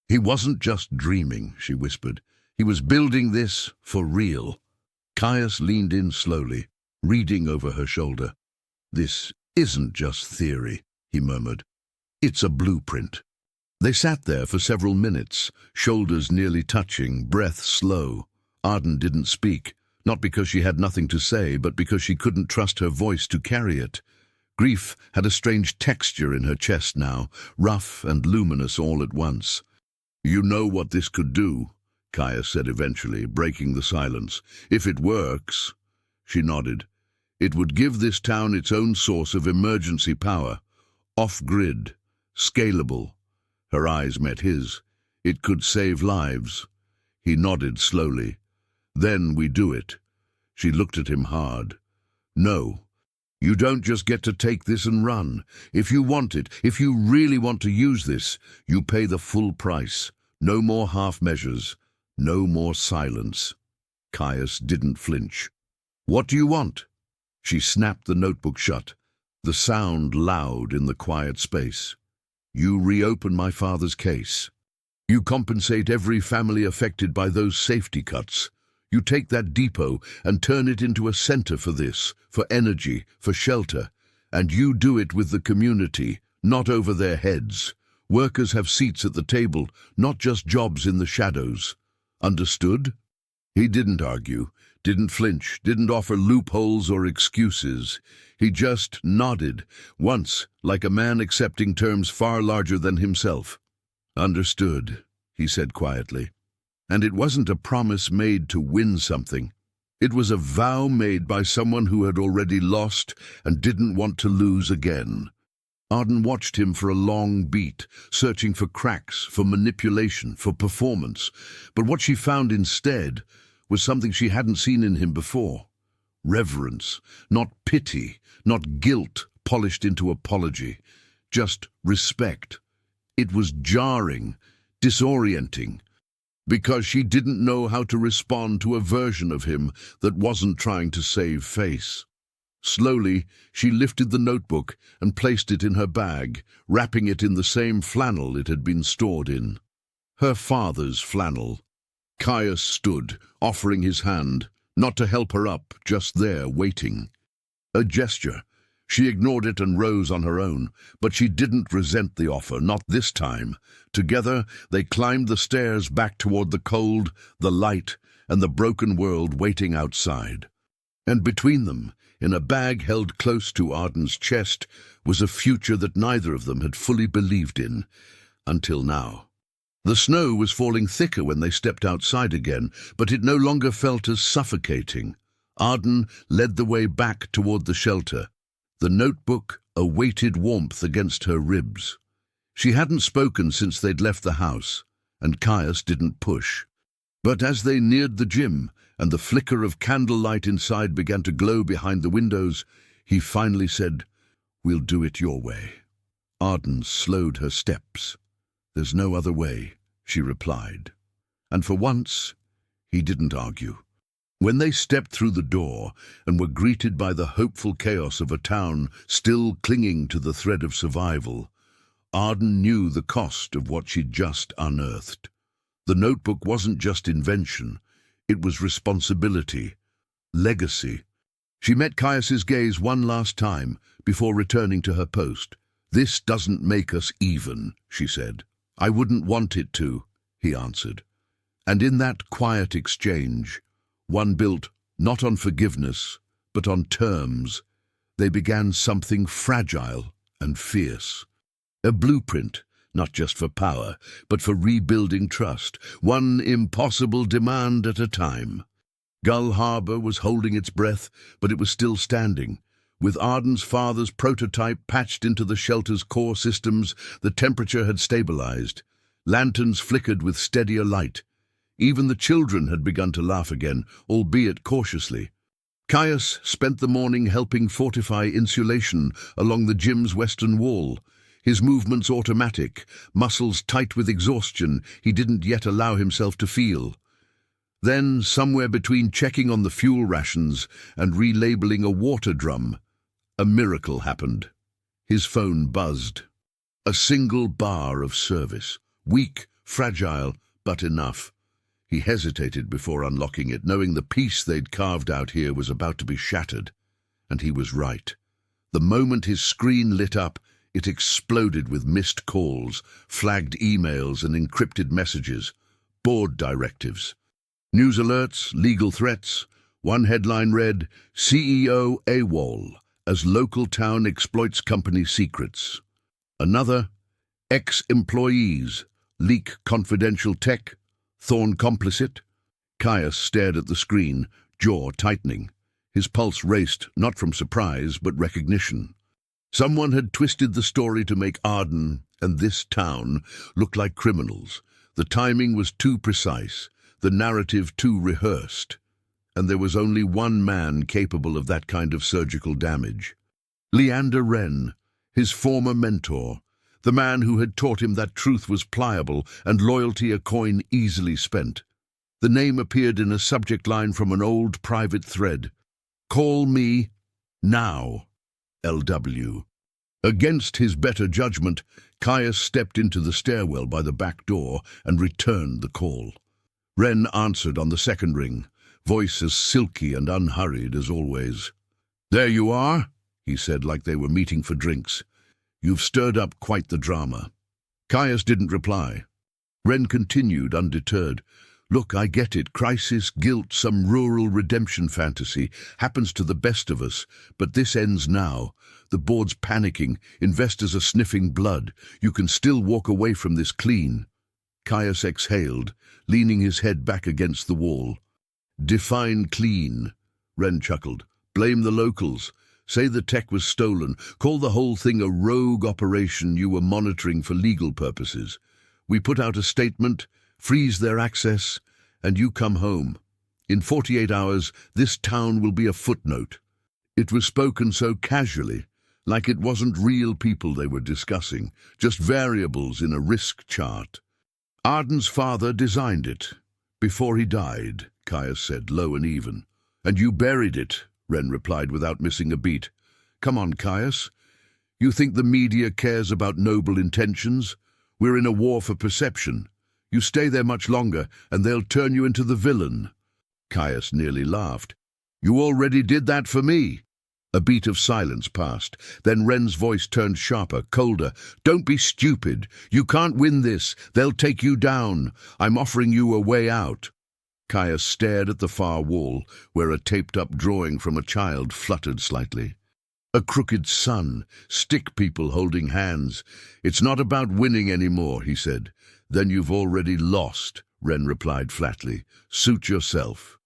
"He wasn't just dreaming," she whispered. "He was building this for real." Caius leaned in slowly, reading over her shoulder. "This isn't just theory," he murmured. "It's a blueprint." They sat there for several minutes, shoulders nearly touching, breath slow. Arden didn't speak, not because she had nothing to say, but because she couldn't trust her voice to carry it. Grief had a strange texture in her chest now, rough and luminous all at once. "You know what this could do," Caius said eventually, breaking the silence. "If it works." She nodded. "It would give this town its own source of emergency power. Off-grid, scalable." Her eyes met his. "It could save lives." He nodded slowly. "Then we do it." She looked at him hard. "No. You don't just get to take this and run. If you want it, if you really want to use this, you pay the full price. No more half measures. No more silence." Caius didn't flinch. "What do you want?" She snapped the notebook shut, the sound loud in the quiet space. "You reopen my father's case. You compensate every family affected by those safety cuts. You take that depot and turn it into a center for this, for energy, for shelter. And you do it with the community, not over their heads. Workers have seats at the table, not just jobs in the shadows. Understood?" He didn't argue, didn't flinch, didn't offer loopholes or excuses. He just nodded, once like a man accepting terms far larger than himself. "Understood," he said quietly. And it wasn't a promise made to win something. It was a vow made by someone who had already lost and didn't want to lose again. Arden watched him for a long beat, searching for cracks, for manipulation, for performance. But what she found instead was something she hadn't seen in him before. Reverence, not pity, not guilt polished into apology, just respect. It was jarring, disorienting. because she didn't know how to respond to a version of him that wasn't trying to save face. Slowly, she lifted the notebook and placed it in her bag, wrapping it in the same flannel it had been stored in. Her father's flannel. Caius stood, offering his hand, not to help her up, just there, waiting. A gesture. She ignored it and rose on her own, but she didn't resent the offer, not this time. Together, they climbed the stairs back toward the cold, the light, and the broken world waiting outside. And between them, in a bag held close to Arden's chest, was a future that neither of them had fully believed in, until now. The snow was falling thicker when they stepped outside again, but it no longer felt as suffocating. Arden led the way back toward the shelter. The notebook awaited warmth against her ribs. She hadn't spoken since they'd left the house, and Caius didn't push. But as they neared the gym, and the flicker of candlelight inside began to glow behind the windows, he finally said, "We'll do it your way." Arden slowed her steps. "There's no other way," she replied. And for once, he didn't argue. When they stepped through the door and were greeted by the hopeful chaos of a town still clinging to the thread of survival, Arden knew the cost of what she'd just unearthed. The notebook wasn't just invention, it was responsibility, legacy. She met Caius's gaze one last time before returning to her post. "This doesn't make us even," she said. "I wouldn't want it to," he answered. And in that quiet exchange, one built not on forgiveness, but on terms, they began something fragile and fierce. A blueprint, not just for power, but for rebuilding trust, one impossible demand at a time. Gull Harbor was holding its breath, but it was still standing. With Arden's father's prototype patched into the shelter's core systems, the temperature had stabilized. Lanterns flickered with steadier light. Even the children had begun to laugh again, albeit cautiously. Caius spent the morning helping fortify insulation along the gym's western wall. His movements automatic, muscles tight with exhaustion he didn't yet allow himself to feel. Then, somewhere between checking on the fuel rations and relabeling a water drum, a miracle happened. His phone buzzed. A single bar of service. Weak, fragile, but enough. He hesitated before unlocking it, knowing the peace they'd carved out here was about to be shattered. And he was right. The moment his screen lit up, it exploded with missed calls, flagged emails and encrypted messages, board directives. News alerts, legal threats. One headline read, "CEO AWOL, as local town exploits company secrets." Another, "Ex-employees, leak confidential tech, Thorn complicit." Caius stared at the screen, jaw tightening. His pulse raced, not from surprise, but recognition. Someone had twisted the story to make Arden and this town look like criminals. The timing was too precise, the narrative too rehearsed, and there was only one man capable of that kind of surgical damage. Leander Wren, his former mentor, the man who had taught him that truth was pliable and loyalty a coin easily spent. The name appeared in a subject line from an old private thread. "Call me now, LW." Against his better judgment, Caius stepped into the stairwell by the back door and returned the call. Wren answered on the second ring, voice as silky and unhurried as always. "There you are," he said like they were meeting for drinks. "You've stirred up quite the drama." Caius didn't reply. Wren continued, undeterred. "Look, I get it. Crisis, guilt, some rural redemption fantasy. Happens to the best of us. But this ends now. The board's panicking. Investors are sniffing blood. You can still walk away from this clean." Caius exhaled, leaning his head back against the wall. "Define clean," Wren chuckled. "Blame the locals. Say the tech was stolen. Call the whole thing a rogue operation you were monitoring for legal purposes. We put out a statement, freeze their access, and you come home. In 48 hours, this town will be a footnote." It was spoken so casually, like it wasn't real people they were discussing, just variables in a risk chart. Arden's father designed it. Before he died, Caius said, low and even. And you buried it, Ren replied without missing a beat. Come on, Caius. You think the media cares about noble intentions? We're in a war for perception. You stay there much longer, and they'll turn you into the villain. Caius nearly laughed. You already did that for me. A beat of silence passed. Then Ren's voice turned sharper, colder. Don't be stupid. You can't win this. They'll take you down. I'm offering you a way out. Caius stared at the far wall, where a taped-up drawing from a child fluttered slightly. A crooked sun, stick people holding hands. It's not about winning anymore, he said. Then you've already lost, Ren replied flatly. Suit yourself.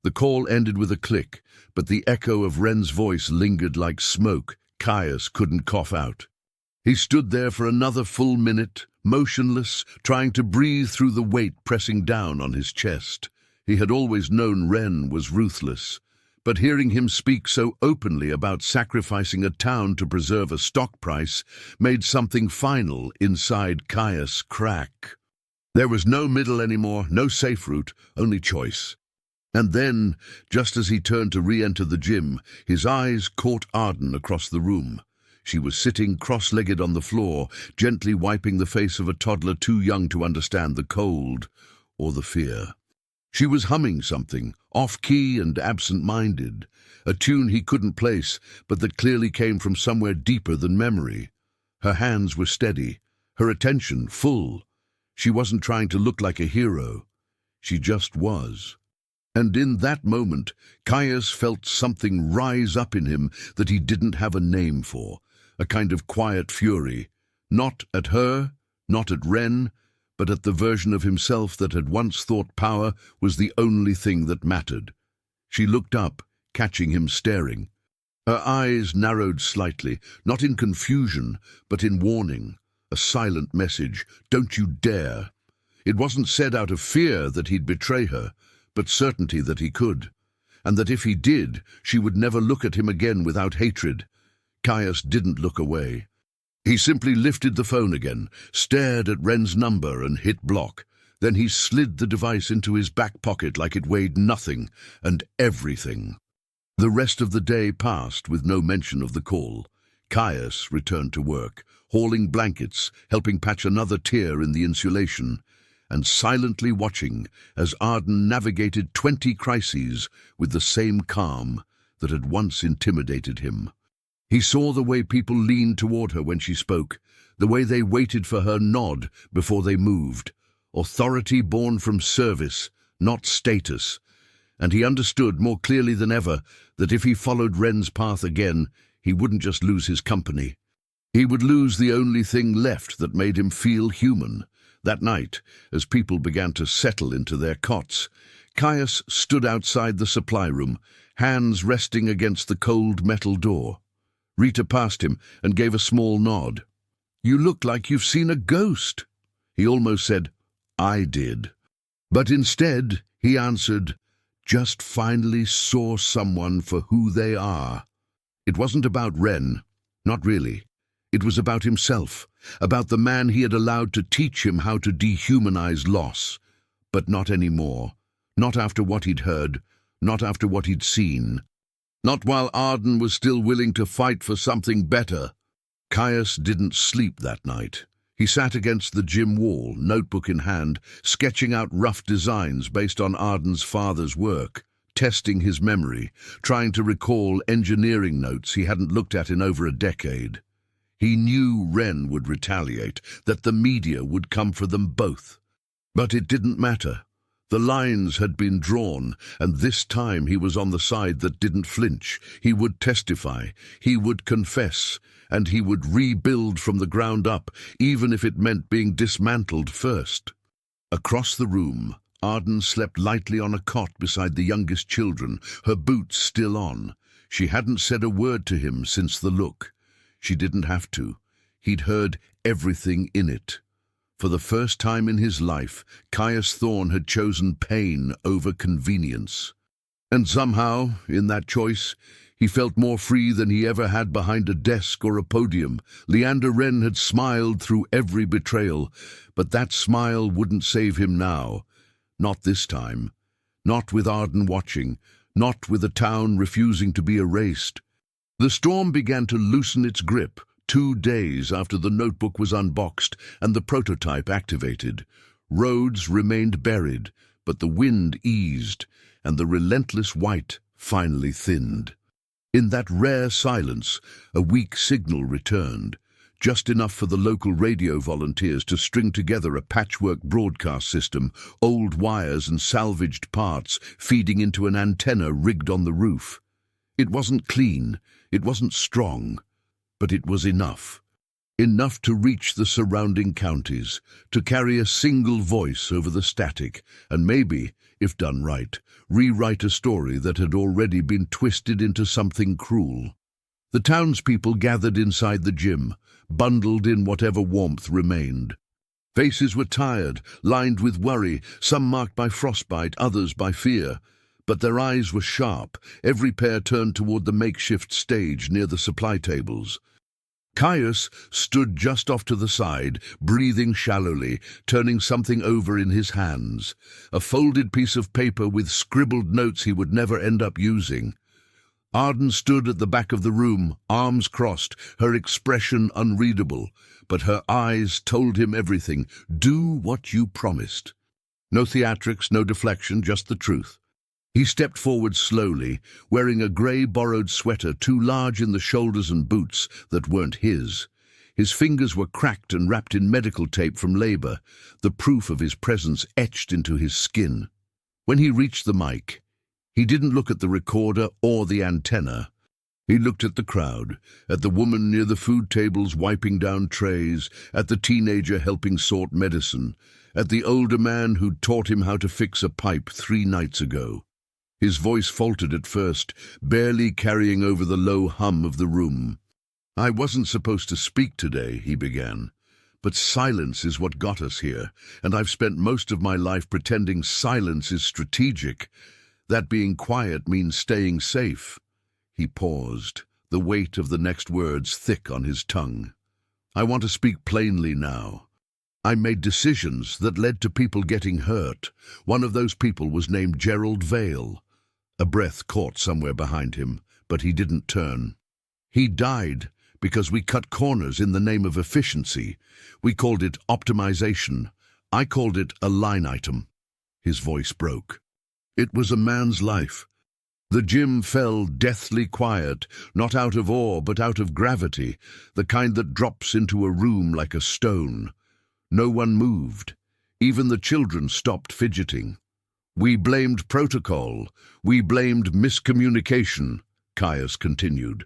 The call ended with a click, but the echo of Ren's voice lingered like smoke Caius couldn't cough out. He stood there for another full minute, motionless, trying to breathe through the weight pressing down on his chest. He had always known Ren was ruthless, but hearing him speak so openly about sacrificing a town to preserve a stock price made something final inside Caius crack. There was no middle anymore, no safe route, only choice. And then, just as he turned to re-enter the gym, his eyes caught Arden across the room. She was sitting cross-legged on the floor, gently wiping the face of a toddler too young to understand the cold or the fear. She was humming something, off-key and absent-minded, a tune he couldn't place, but that clearly came from somewhere deeper than memory. Her hands were steady, her attention full. She wasn't trying to look like a hero. She just was. And in that moment, Caius felt something rise up in him that he didn't have a name for, a kind of quiet fury, not at her, not at Ren, but at the version of himself that had once thought power was the only thing that mattered. She looked up, catching him staring. Her eyes narrowed slightly, not in confusion, but in warning, a silent message, don't you dare. It wasn't said out of fear that he'd betray her, but certainty that he could, and that if he did, she would never look at him again without hatred. Caius didn't look away. He simply lifted the phone again, stared at Ren's number and hit block. Then he slid the device into his back pocket like it weighed nothing and everything. The rest of the day passed with no mention of the call. Caius returned to work, hauling blankets, helping patch another tear in the insulation, and silently watching as Arden navigated 20 crises with the same calm that had once intimidated him. He saw the way people leaned toward her when she spoke, the way they waited for her nod before they moved, authority born from service, not status, and he understood more clearly than ever that if he followed Ren's path again, he wouldn't just lose his company. He would lose the only thing left that made him feel human. That night, as people began to settle into their cots, Caius stood outside the supply room, hands resting against the cold metal door. Rita passed him and gave a small nod. You look like you've seen a ghost. He almost said, I did. But instead, he answered, just finally saw someone for who they are. It wasn't about Ren, not really. It was about himself, about the man he had allowed to teach him how to dehumanize loss. But not anymore. Not after what he'd heard, not after what he'd seen. Not while Arden was still willing to fight for something better. Caius didn't sleep that night. He sat against the gym wall, notebook in hand, sketching out rough designs based on Arden's father's work, testing his memory, trying to recall engineering notes he hadn't looked at in over a decade. He knew Ren would retaliate, that the media would come for them both. But it didn't matter. The lines had been drawn, and this time he was on the side that didn't flinch. He would testify, he would confess, and he would rebuild from the ground up, even if it meant being dismantled first. Across the room, Arden slept lightly on a cot beside the youngest children, her boots still on. She hadn't said a word to him since the look. She didn't have to. He'd heard everything in it. For the first time in his life, Caius Thorne had chosen pain over convenience. And somehow, in that choice, He felt more free than he ever had behind a desk or a podium. Leander Wren had smiled through every betrayal, but that smile wouldn't save him now. Not this time. Not with Arden watching. Not with a town refusing to be erased. The storm began to loosen its grip 2 days after the notebook was unboxed and the prototype activated. Roads remained buried, but the wind eased, and the relentless white finally thinned. In that rare silence, a weak signal returned, just enough for the local radio volunteers to string together a patchwork broadcast system, old wires and salvaged parts feeding into an antenna rigged on the roof. It wasn't clean, it wasn't strong, but it was enough. Enough to reach the surrounding counties, to carry a single voice over the static, and maybe, if done right, rewrite a story that had already been twisted into something cruel. The townspeople gathered inside the gym, bundled in whatever warmth remained. Faces were tired, lined with worry, some marked by frostbite, others by fear. But their eyes were sharp, every pair turned toward the makeshift stage near the supply tables. Caius stood just off to the side, breathing shallowly, turning something over in his hands, a folded piece of paper with scribbled notes he would never end up using. Arden stood at the back of the room, arms crossed, her expression unreadable, but her eyes told him everything. Do what you promised. No theatrics, no deflection, just the truth. He stepped forward slowly, wearing a grey borrowed sweater too large in the shoulders and boots that weren't his. His fingers were cracked and wrapped in medical tape from labor, the proof of his presence etched into his skin. When he reached the mic, he didn't look at the recorder or the antenna. He looked at the crowd, at the woman near the food tables wiping down trays, at the teenager helping sort medicine, at the older man who'd taught him how to fix a pipe 3 nights ago. His voice faltered at first, barely carrying over the low hum of the room. "I wasn't supposed to speak today," he began. "But silence is what got us here, and I've spent most of my life pretending silence is strategic. That being quiet means staying safe." He paused, the weight of the next words thick on his tongue. "I want to speak plainly now. I made decisions that led to people getting hurt. One of those people was named Gerald Vale." A breath caught somewhere behind him, but he didn't turn. "He died because we cut corners in the name of efficiency. We called it optimization. I called it a line item." His voice broke. "It was a man's life." The gym fell deathly quiet, not out of awe but out of gravity, the kind that drops into a room like a stone. No one moved. Even the children stopped fidgeting. "We blamed protocol. We blamed miscommunication," Caius continued.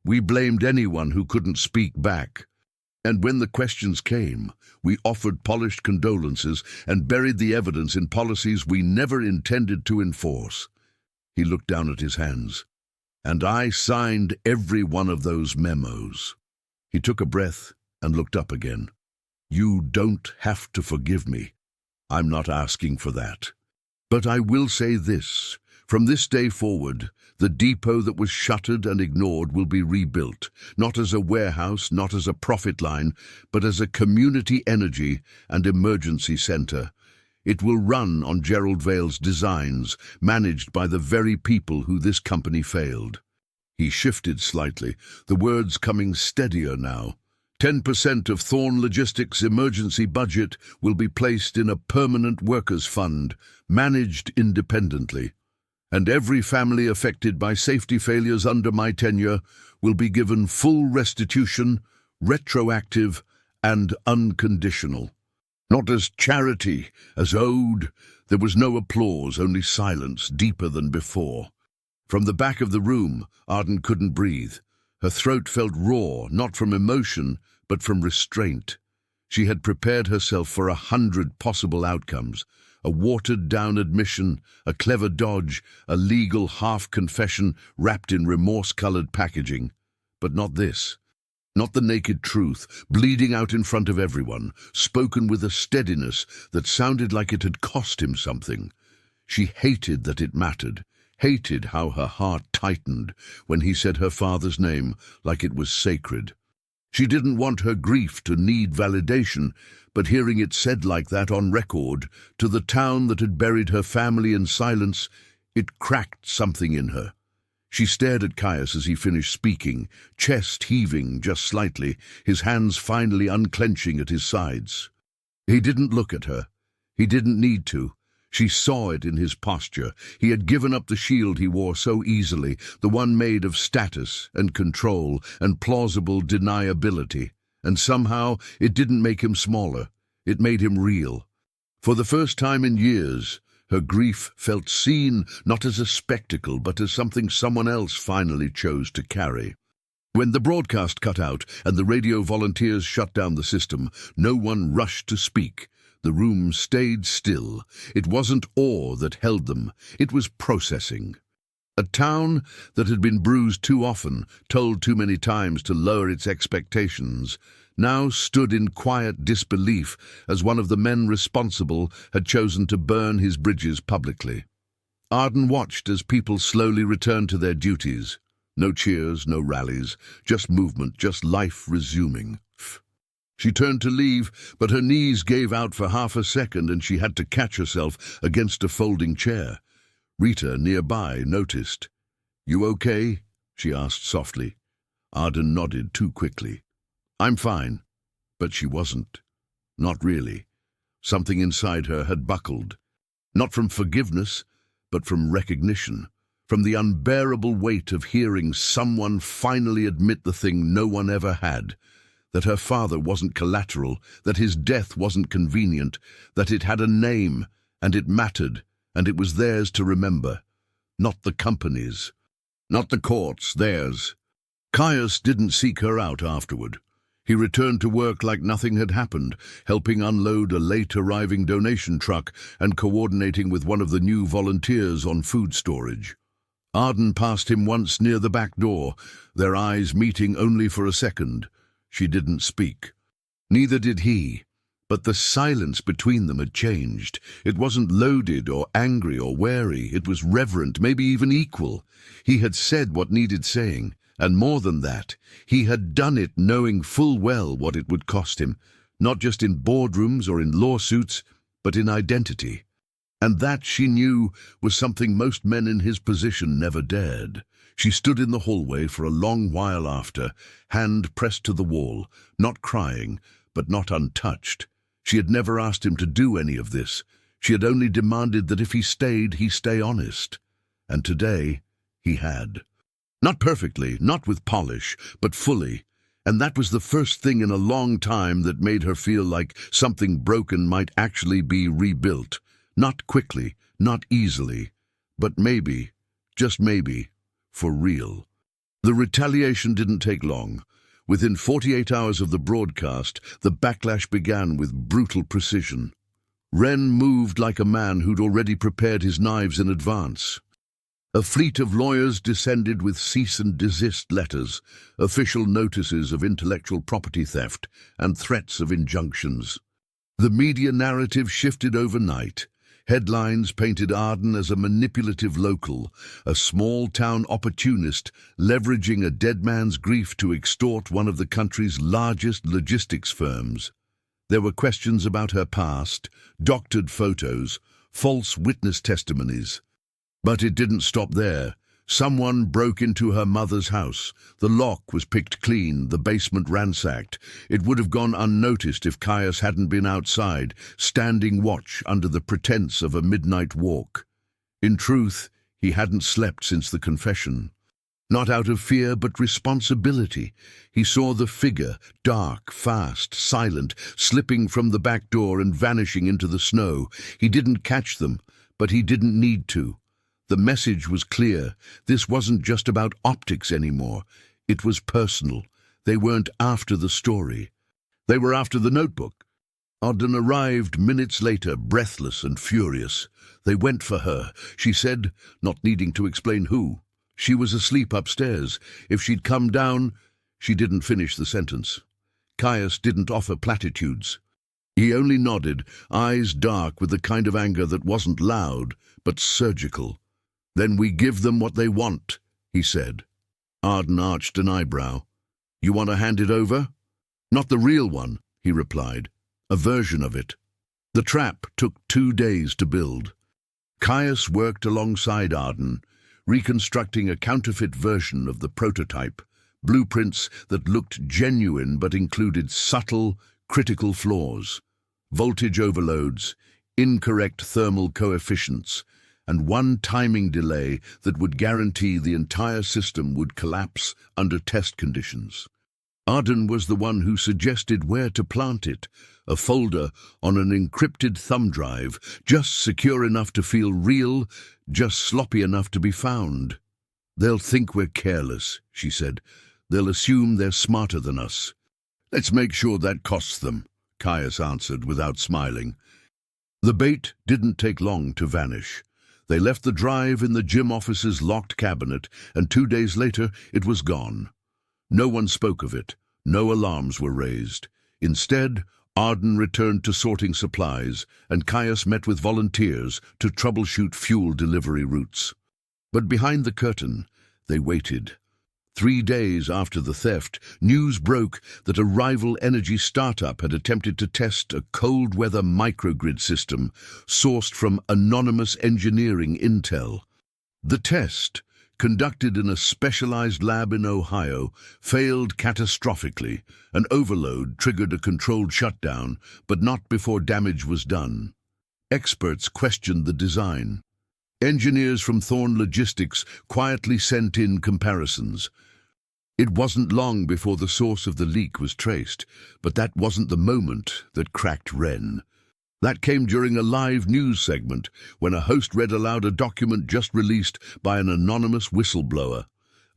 "We blamed anyone who couldn't speak back. And when the questions came, we offered polished condolences and buried the evidence in policies we never intended to enforce." He looked down at his hands. "And I signed every one of those memos." He took a breath and looked up again. "You don't have to forgive me. I'm not asking for that. But I will say this. From this day forward, the depot that was shuttered and ignored will be rebuilt, not as a warehouse, not as a profit line, but as a community energy and emergency center. It will run on Gerald Vale's designs, managed by the very people who this company failed." He shifted slightly, the words coming steadier now. 10% of Thorn Logistics' emergency budget will be placed in a permanent workers' fund, managed independently. And every family affected by safety failures under my tenure will be given full restitution, retroactive, and unconditional. Not as charity, as owed. There was no applause, only silence, deeper than before. From the back of the room, Arden couldn't breathe. Her throat felt raw, not from emotion, but from restraint. She had prepared herself for 100 possible outcomes. A watered-down admission, a clever dodge, a legal half-confession wrapped in remorse-colored packaging. But not this. Not the naked truth, bleeding out in front of everyone, spoken with a steadiness that sounded like it had cost him something. She hated that it mattered, hated how her heart tightened when he said her father's name like it was sacred. She didn't want her grief to need validation, but hearing it said like that on record, to the town that had buried her family in silence, it cracked something in her. She stared at Caius as he finished speaking, chest heaving just slightly, his hands finally unclenching at his sides. He didn't look at her. He didn't need to. She saw it in his posture. He had given up the shield he wore so easily, the one made of status and control and plausible deniability. And somehow it didn't make him smaller. It made him real. For the first time in years, her grief felt seen not as a spectacle, but as something someone else finally chose to carry. When the broadcast cut out and the radio volunteers shut down the system, no one rushed to speak. The room stayed still. It wasn't awe that held them. It was processing. A town that had been bruised too often, told too many times to lower its expectations, now stood in quiet disbelief as one of the men responsible had chosen to burn his bridges publicly. Arden watched as people slowly returned to their duties. No cheers, no rallies, just movement, just life resuming. She turned to leave, but her knees gave out for half a second and she had to catch herself against a folding chair. Rita, nearby, noticed. "You okay?" she asked softly. Arden nodded too quickly. "I'm fine." But she wasn't. Not really. Something inside her had buckled. Not from forgiveness, but from recognition. From the unbearable weight of hearing someone finally admit the thing no one ever had. That her father wasn't collateral, that his death wasn't convenient, that it had a name, and it mattered, and it was theirs to remember. Not the company's. Not the court's, theirs. Caius didn't seek her out afterward. He returned to work like nothing had happened, helping unload a late-arriving donation truck and coordinating with one of the new volunteers on food storage. Arden passed him once near the back door, their eyes meeting only for a second. She didn't speak. Neither did he. But the silence between them had changed. It wasn't loaded or angry or wary. It was reverent, maybe even equal. He had said what needed saying, and more than that, he had done it knowing full well what it would cost him, not just in boardrooms or in lawsuits, but in identity. And that, she knew, was something most men in his position never dared. She stood in the hallway for a long while after, hand pressed to the wall, not crying, but not untouched. She had never asked him to do any of this. She had only demanded that if he stayed, he stay honest. And today, he had. Not perfectly, not with polish, but fully. And that was the first thing in a long time that made her feel like something broken might actually be rebuilt. Not quickly, not easily, but maybe, just maybe, for real. The retaliation didn't take long. Within 48 hours of the broadcast, the backlash began with brutal precision. Wren moved like a man who'd already prepared his knives in advance. A fleet of lawyers descended with cease and desist letters, official notices of intellectual property theft, and threats of injunctions. The media narrative shifted overnight. Headlines painted Arden as a manipulative local, a small-town opportunist leveraging a dead man's grief to extort one of the country's largest logistics firms. There were questions about her past, doctored photos, false witness testimonies. But it didn't stop there. Someone broke into her mother's house. The lock was picked clean, the basement ransacked. It would have gone unnoticed if Caius hadn't been outside, standing watch under the pretense of a midnight walk. In truth, he hadn't slept since the confession. Not out of fear, but responsibility. He saw the figure, dark, fast, silent, slipping from the back door and vanishing into the snow. He didn't catch them, but he didn't need to. The message was clear. This wasn't just about optics anymore. It was personal. They weren't after the story. They were after the notebook. Arden arrived minutes later, breathless and furious. They went for her, she said, not needing to explain who. She was asleep upstairs. If she'd come down... She didn't finish the sentence. Caius didn't offer platitudes. He only nodded, eyes dark with the kind of anger that wasn't loud, but surgical. Then we give them what they want, he said. Arden arched an eyebrow. You want to hand it over? Not the real one, he replied. A version of it. The trap took 2 days to build. Caius worked alongside Arden, reconstructing a counterfeit version of the prototype, blueprints that looked genuine but included subtle, critical flaws, voltage overloads, incorrect thermal coefficients, and one timing delay that would guarantee the entire system would collapse under test conditions. Arden was the one who suggested where to plant it, a folder on an encrypted thumb drive, just secure enough to feel real, just sloppy enough to be found. They'll think we're careless, she said. They'll assume they're smarter than us. Let's make sure that costs them, Caius answered without smiling. The bait didn't take long to vanish. They left the drive in the gym office's locked cabinet, and 2 days later it was gone. No one spoke of it. No alarms were raised. Instead, Arden returned to sorting supplies, and Caius met with volunteers to troubleshoot fuel delivery routes. But behind the curtain, they waited. 3 days after the theft, news broke that a rival energy startup had attempted to test a cold-weather microgrid system sourced from anonymous engineering intel. The test, conducted in a specialized lab in Ohio, failed catastrophically. An overload triggered a controlled shutdown, but not before damage was done. Experts questioned the design. Engineers from Thorn Logistics quietly sent in comparisons. It wasn't long before the source of the leak was traced, but that wasn't the moment that cracked Wren. That came during a live news segment when a host read aloud a document just released by an anonymous whistleblower.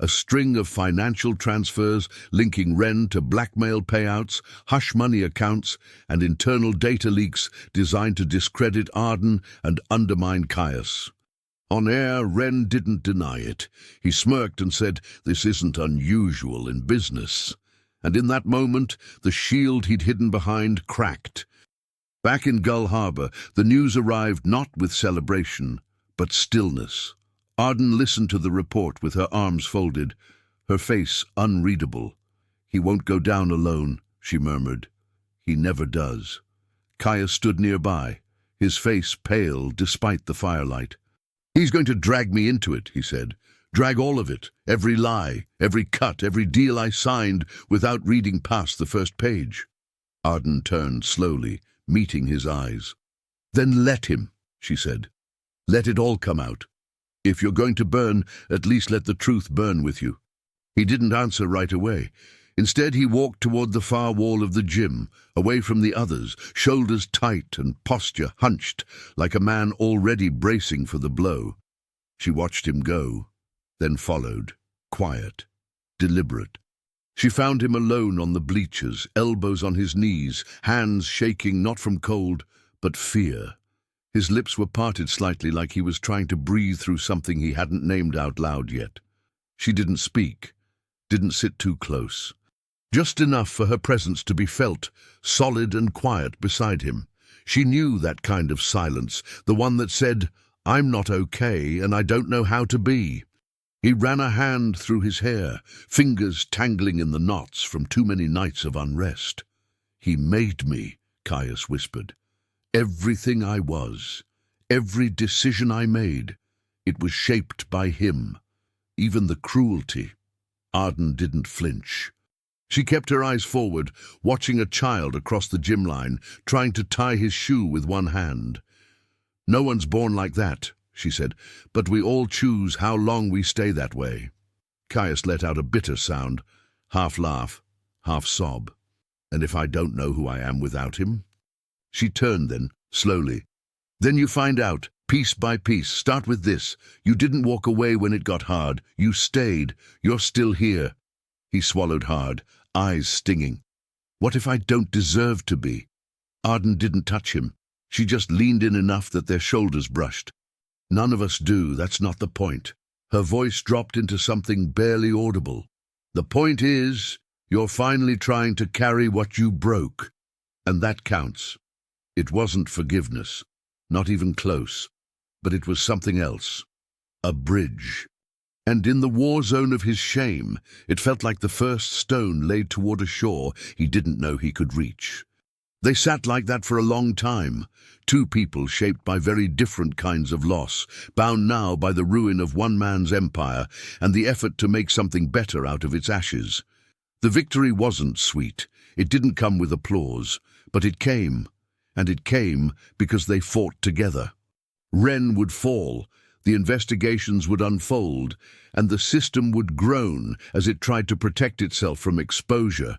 A string of financial transfers linking Wren to blackmail payouts, hush money accounts, and internal data leaks designed to discredit Arden and undermine Caius. On air, Wren didn't deny it. He smirked and said, "This isn't unusual in business." And in that moment, the shield he'd hidden behind cracked. Back in Gull Harbor, the news arrived not with celebration, but stillness. Arden listened to the report with her arms folded, her face unreadable. "He won't go down alone," she murmured. "He never does." Caius stood nearby, his face pale despite the firelight. "He's going to drag me into it," he said. "Drag all of it, every lie, every cut, every deal I signed without reading past the first page." Arden turned slowly, meeting his eyes. "Then let him," she said. "Let it all come out. If you're going to burn, at least let the truth burn with you." He didn't answer right away. Instead, he walked toward the far wall of the gym, away from the others, shoulders tight and posture hunched, like a man already bracing for the blow. She watched him go, then followed, quiet, deliberate. She found him alone on the bleachers, elbows on his knees, hands shaking not from cold, but fear. His lips were parted slightly, like he was trying to breathe through something he hadn't named out loud yet. She didn't speak, didn't sit too close. Just enough for her presence to be felt, solid and quiet beside him. She knew that kind of silence, the one that said, "I'm not okay and I don't know how to be." He ran a hand through his hair, fingers tangling in the knots from too many nights of unrest. "He made me," Caius whispered. "Everything I was, every decision I made, it was shaped by him. Even the cruelty." Arden didn't flinch. She kept her eyes forward, watching a child across the gym line, trying to tie his shoe with one hand. "No one's born like that," she said, "but we all choose how long we stay that way." Caius let out a bitter sound, half laugh, half sob. "And if I don't know who I am without him?" She turned then, slowly. "Then you find out, piece by piece. Start with this. You didn't walk away when it got hard. You stayed. You're still here." He swallowed hard, eyes stinging. "What if I don't deserve to be?" Arden didn't touch him. She just leaned in enough that their shoulders brushed. "None of us do, that's not the point." Her voice dropped into something barely audible. "The point is, you're finally trying to carry what you broke. And that counts." It wasn't forgiveness, not even close, but it was something else. a bridge. And in the war zone of his shame, it felt like the first stone laid toward a shore he didn't know he could reach. They sat like that for a long time, two people shaped by very different kinds of loss, bound now by the ruin of one man's empire and the effort to make something better out of its ashes. The victory wasn't sweet. It didn't come with applause, but it came, and it came because they fought together. Ren would fall, the investigations would unfold, and the system would groan as it tried to protect itself from exposure.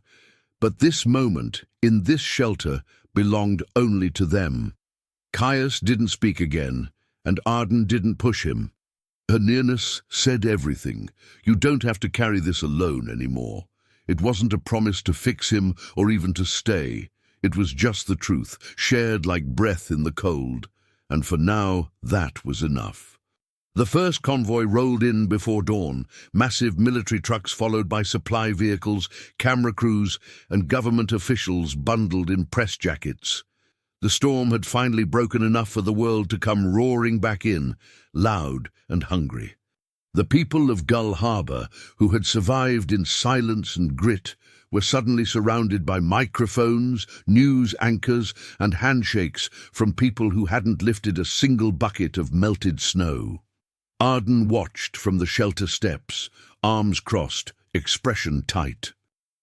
But this moment, in this shelter, belonged only to them. Caius didn't speak again, and Arden didn't push him. Her nearness said everything. You don't have to carry this alone anymore. It wasn't a promise to fix him or even to stay. It was just the truth, shared like breath in the cold. And for now, that was enough. The first convoy rolled in before dawn, massive military trucks followed by supply vehicles, camera crews, and government officials bundled in press jackets. The storm had finally broken enough for the world to come roaring back in, loud and hungry. The people of Gull Harbor, who had survived in silence and grit, were suddenly surrounded by microphones, news anchors, and handshakes from people who hadn't lifted a single bucket of melted snow. Arden watched from the shelter steps, arms crossed, expression tight.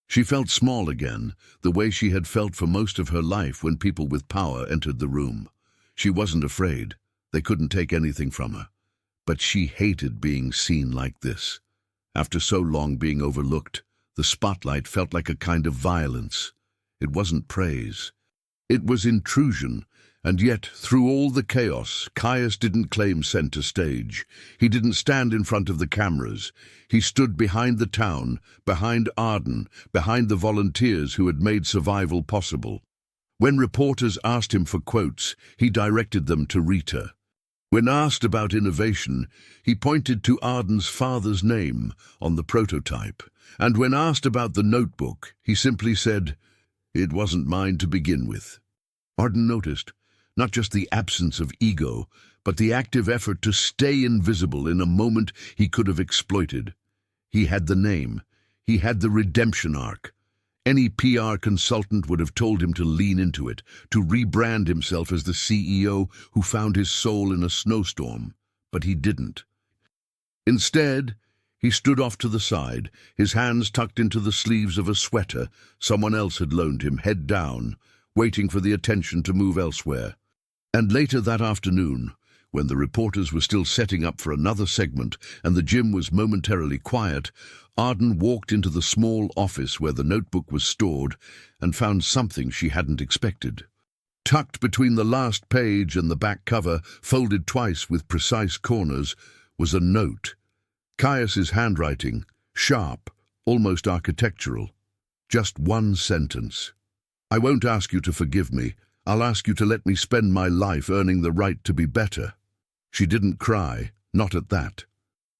She felt small again, the way she had felt for most of her life when people with power entered the room. She wasn't afraid. They couldn't take anything from her. But she hated being seen like this. After so long being overlooked, the spotlight felt like a kind of violence. It wasn't praise. It was intrusion. And yet, through all the chaos, Caius didn't claim center stage. He didn't stand in front of the cameras. He stood behind the town, behind Arden, behind the volunteers who had made survival possible. When reporters asked him for quotes, he directed them to Rita. When asked about innovation, he pointed to Arden's father's name on the prototype. And when asked about the notebook, he simply said, "It wasn't mine to begin with." Arden noticed. Not just the absence of ego, but the active effort to stay invisible in a moment he could have exploited. He had the name. He had the redemption arc. Any PR consultant would have told him to lean into it, to rebrand himself as the CEO who found his soul in a snowstorm. But he didn't. Instead, he stood off to the side, his hands tucked into the sleeves of a sweater someone else had loaned him, head down, waiting for the attention to move elsewhere. And later that afternoon, when the reporters were still setting up for another segment and the gym was momentarily quiet, Arden walked into the small office where the notebook was stored and found something she hadn't expected. Tucked between the last page and the back cover, folded twice with precise corners, was a note. Caius's handwriting, sharp, almost architectural. Just one sentence. "I won't ask you to forgive me. I'll ask you to let me spend my life earning the right to be better." She didn't cry, not at that.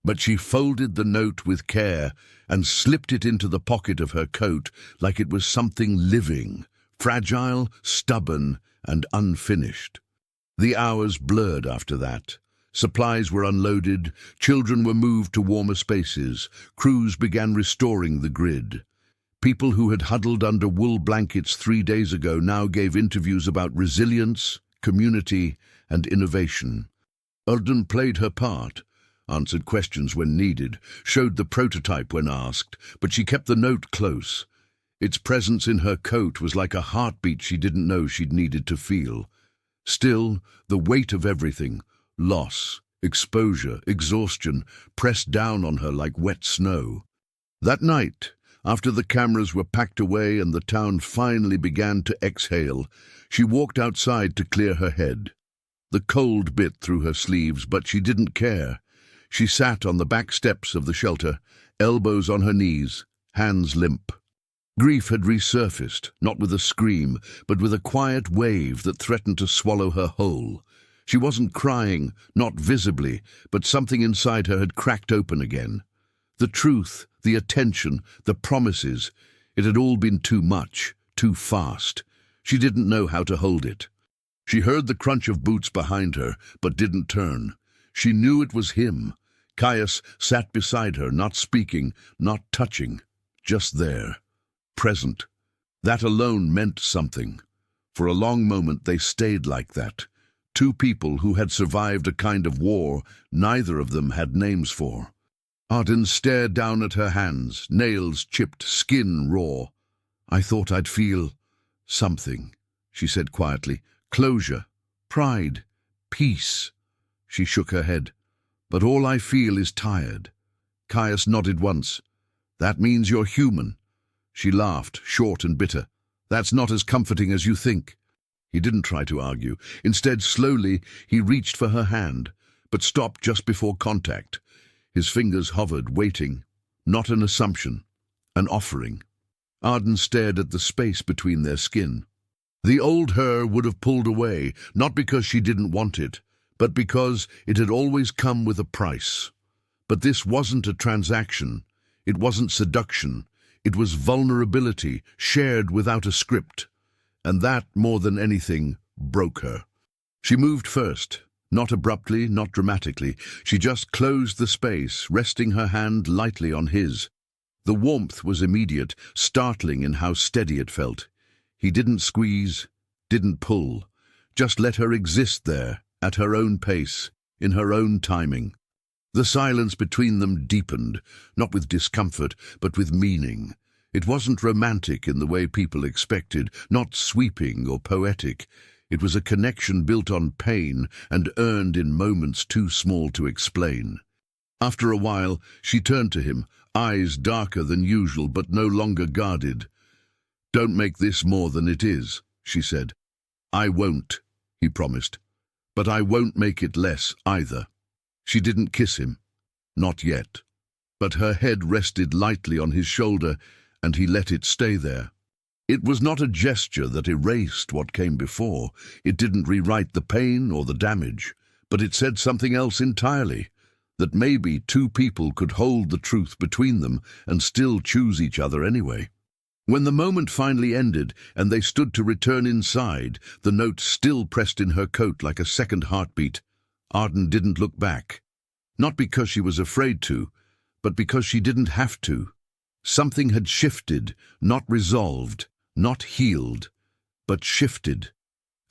But she folded the note with care and slipped it into the pocket of her coat like it was something living, fragile, stubborn, and unfinished. The hours blurred after that. Supplies were unloaded, children were moved to warmer spaces, crews began restoring the grid. People who had huddled under wool blankets 3 days ago now gave interviews about resilience, community, and innovation. Arden played her part, answered questions when needed, showed the prototype when asked, but she kept the note close. Its presence in her coat was like a heartbeat she didn't know she'd needed to feel. Still, the weight of everything, loss, exposure, exhaustion, pressed down on her like wet snow. That night, after the cameras were packed away and the town finally began to exhale, she walked outside to clear her head. The cold bit through her sleeves, but she didn't care. She sat on the back steps of the shelter, elbows on her knees, hands limp. Grief had resurfaced, not with a scream, but with a quiet wave that threatened to swallow her whole. She wasn't crying, not visibly, but something inside her had cracked open again. The truth, the attention, the promises, it had all been too much, too fast. She didn't know how to hold it. She heard the crunch of boots behind her, but didn't turn. She knew it was him. Caius sat beside her, not speaking, not touching, just there, present. That alone meant something. For a long moment they stayed like that. Two people who had survived a kind of war neither of them had names for. Arden stared down at her hands, nails chipped, skin raw. "I thought I'd feel something," she said quietly. "Closure, pride, peace." She shook her head. "But all I feel is tired." Caius nodded once. "That means you're human." She laughed, short and bitter. "That's not as comforting as you think." He didn't try to argue. Instead, slowly, he reached for her hand, but stopped just before contact. His fingers hovered, waiting. Not an assumption, an offering. Arden stared at the space between their skin. The old her would have pulled away, not because she didn't want it, but because it had always come with a price. But this wasn't a transaction. It wasn't seduction. It was vulnerability, shared without a script. And that, more than anything, broke her. She moved first, not abruptly, not dramatically. She just closed the space, resting her hand lightly on his. The warmth was immediate, startling in how steady it felt. He didn't squeeze, didn't pull, just let her exist there, at her own pace, in her own timing. The silence between them deepened, not with discomfort, but with meaning. It wasn't romantic in the way people expected, not sweeping or poetic. It was a connection built on pain and earned in moments too small to explain. After a while, she turned to him, eyes darker than usual but no longer guarded. "Don't make this more than it is," she said. "I won't," he promised. "But I won't make it less either." She didn't kiss him. Not yet. But her head rested lightly on his shoulder, and he let it stay there. It was not a gesture that erased what came before. It didn't rewrite the pain or the damage, but it said something else entirely, that maybe two people could hold the truth between them and still choose each other anyway. When the moment finally ended and they stood to return inside, the note still pressed in her coat like a second heartbeat, Arden didn't look back. Not because she was afraid to, but because she didn't have to. Something had shifted, not resolved, not healed, but shifted,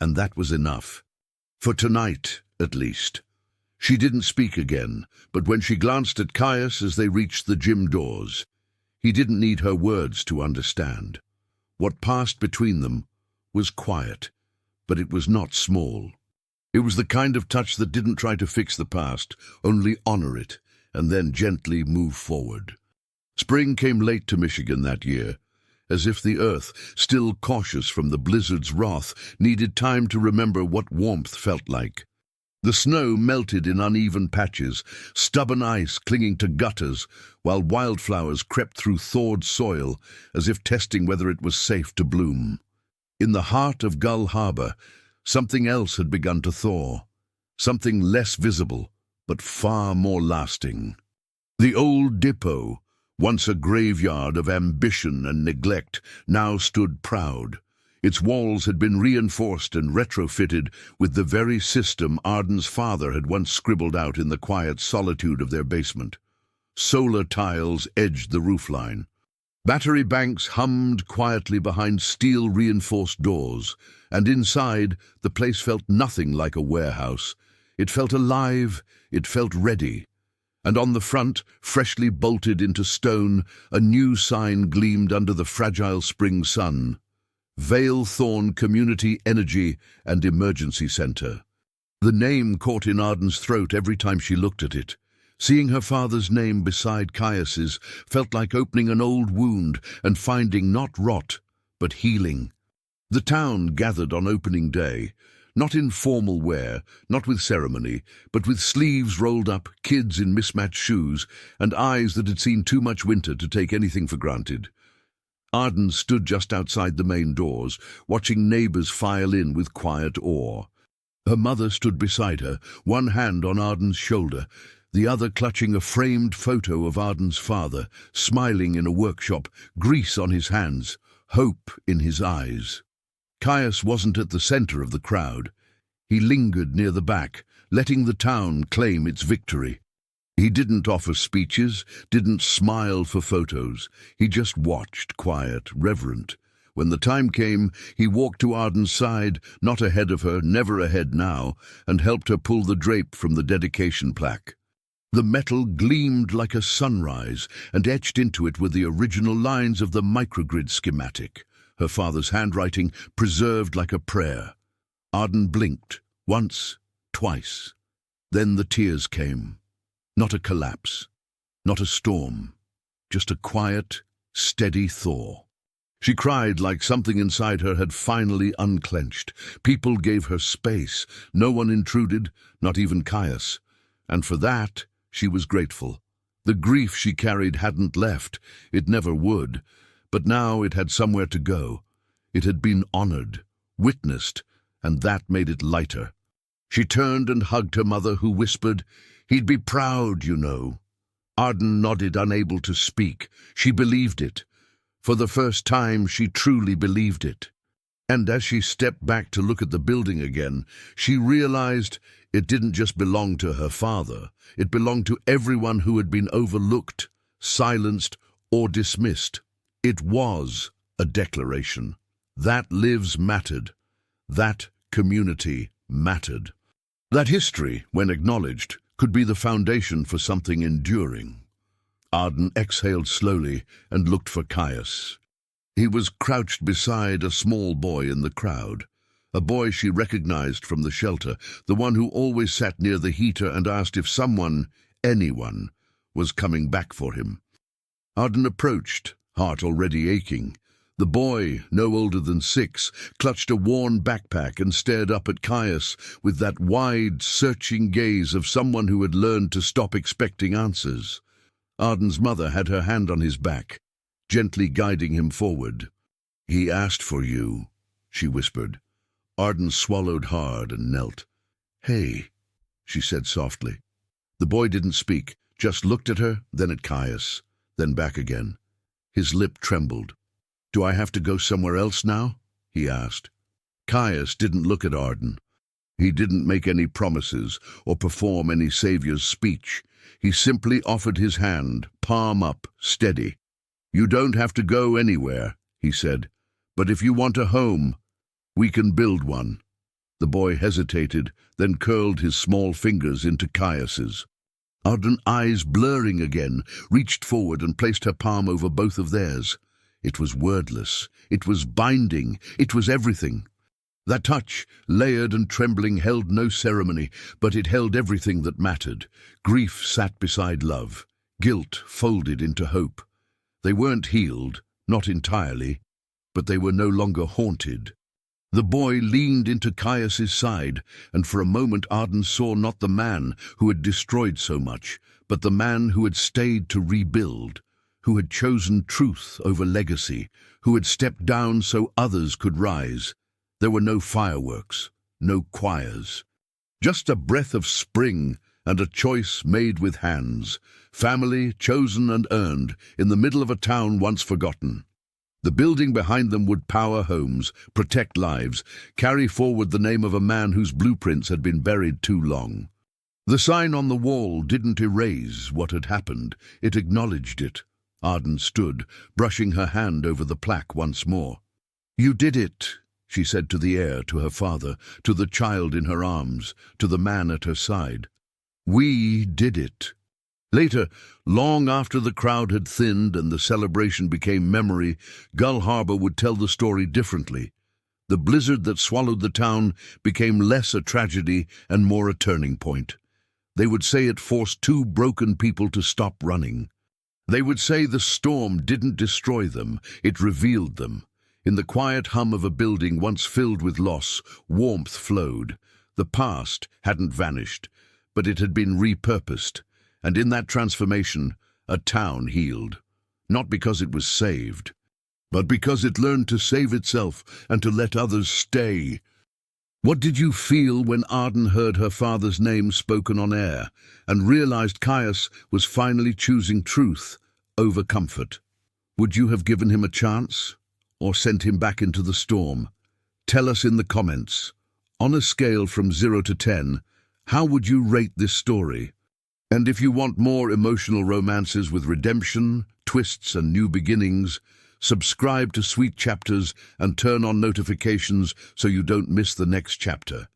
and that was enough. For tonight, at least. She didn't speak again, but when she glanced at Caius as they reached the gym doors, he didn't need her words to understand. What passed between them was quiet, but it was not small. It was the kind of touch that didn't try to fix the past, only honor it, and then gently move forward. Spring came late to Michigan that year, as if the earth, still cautious from the blizzard's wrath, needed time to remember what warmth felt like. The snow melted in uneven patches, stubborn ice clinging to gutters, while wildflowers crept through thawed soil, as if testing whether it was safe to bloom. In the heart of Gull Harbor, something else had begun to thaw, something less visible, but far more lasting. The old depot, once a graveyard of ambition and neglect, now stood proud. Its walls had been reinforced and retrofitted with the very system Arden's father had once scribbled out in the quiet solitude of their basement. Solar tiles edged the roofline. Battery banks hummed quietly behind steel-reinforced doors, and inside, the place felt nothing like a warehouse. It felt alive, it felt ready. And on the front, freshly bolted into stone, a new sign gleamed under the fragile spring sun. Vale Thorn Community Energy and Emergency Center. The name caught in Arden's throat every time she looked at it. Seeing her father's name beside Caius's felt like opening an old wound and finding not rot, but healing. The town gathered on opening day, not in formal wear, not with ceremony, but with sleeves rolled up, kids in mismatched shoes, and eyes that had seen too much winter to take anything for granted. Arden stood just outside the main doors, watching neighbors file in with quiet awe. Her mother stood beside her, one hand on Arden's shoulder, the other clutching a framed photo of Arden's father, smiling in a workshop, grease on his hands, hope in his eyes. Caius wasn't at the center of the crowd. He lingered near the back, letting the town claim its victory. He didn't offer speeches, didn't smile for photos. He just watched, quiet, reverent. When the time came, he walked to Arden's side, not ahead of her, never ahead now, and helped her pull the drape from the dedication plaque. The metal gleamed like a sunrise, and etched into it were the original lines of the microgrid schematic, her father's handwriting preserved like a prayer. Arden blinked, once, twice. Then the tears came. Not a collapse, not a storm, just a quiet, steady thaw. She cried like something inside her had finally unclenched. People gave her space. No one intruded, not even Caius. And for that, she was grateful. The grief she carried hadn't left. It never would. But now it had somewhere to go. It had been honored, witnessed, and that made it lighter. She turned and hugged her mother, who whispered, "He'd be proud, you know." Arden nodded, unable to speak. She believed it. For the first time, she truly believed it. And as she stepped back to look at the building again, she realized it didn't just belong to her father. It belonged to everyone who had been overlooked, silenced, or dismissed. It was a declaration. That lives mattered. That community mattered. That history, when acknowledged, could be the foundation for something enduring. Arden exhaled slowly and looked for Caius. He was crouched beside a small boy in the crowd, a boy she recognized from the shelter, the one who always sat near the heater and asked if someone, anyone, was coming back for him. Arden approached, heart already aching. The boy, no older than 6, clutched a worn backpack and stared up at Caius with that wide, searching gaze of someone who had learned to stop expecting answers. Arden's mother had her hand on his back, gently guiding him forward. "He asked for you," she whispered. Arden swallowed hard and knelt. "Hey," she said softly. The boy didn't speak, just looked at her, then at Caius, then back again. His lip trembled. "Do I have to go somewhere else now?" he asked. Caius didn't look at Arden. He didn't make any promises or perform any savior's speech. He simply offered his hand, palm up, steady. "You don't have to go anywhere," he said. "But if you want a home, we can build one." The boy hesitated, then curled his small fingers into Caius's. Arden, eyes blurring again, reached forward and placed her palm over both of theirs. It was wordless. It was binding. It was everything. That touch, layered and trembling, held no ceremony, but it held everything that mattered. Grief sat beside love. Guilt folded into hope. They weren't healed, not entirely, but they were no longer haunted. The boy leaned into Caius's side, and for a moment Arden saw not the man who had destroyed so much, but the man who had stayed to rebuild, who had chosen truth over legacy, who had stepped down so others could rise. There were no fireworks, no choirs. Just a breath of spring and a choice made with hands, family chosen and earned in the middle of a town once forgotten. The building behind them would power homes, protect lives, carry forward the name of a man whose blueprints had been buried too long. The sign on the wall didn't erase what had happened, it acknowledged it. Arden stood, brushing her hand over the plaque once more. "You did it," she said to the air, to her father, to the child in her arms, to the man at her side. "We did it." Later, long after the crowd had thinned and the celebration became memory, Gull Harbor would tell the story differently. The blizzard that swallowed the town became less a tragedy and more a turning point. They would say it forced 2 broken people to stop running. They would say the storm didn't destroy them, it revealed them. In the quiet hum of a building once filled with loss, warmth flowed. The past hadn't vanished, but it had been repurposed. And in that transformation, a town healed. Not because it was saved, but because it learned to save itself and to let others stay. What did you feel when Arden heard her father's name spoken on air and realized Caius was finally choosing truth over comfort? Would you have given him a chance or sent him back into the storm? Tell us in the comments. On a scale from 0 to 10, how would you rate this story? And if you want more emotional romances with redemption, twists, and new beginnings, subscribe to Sweet Chapters and turn on notifications so you don't miss the next chapter.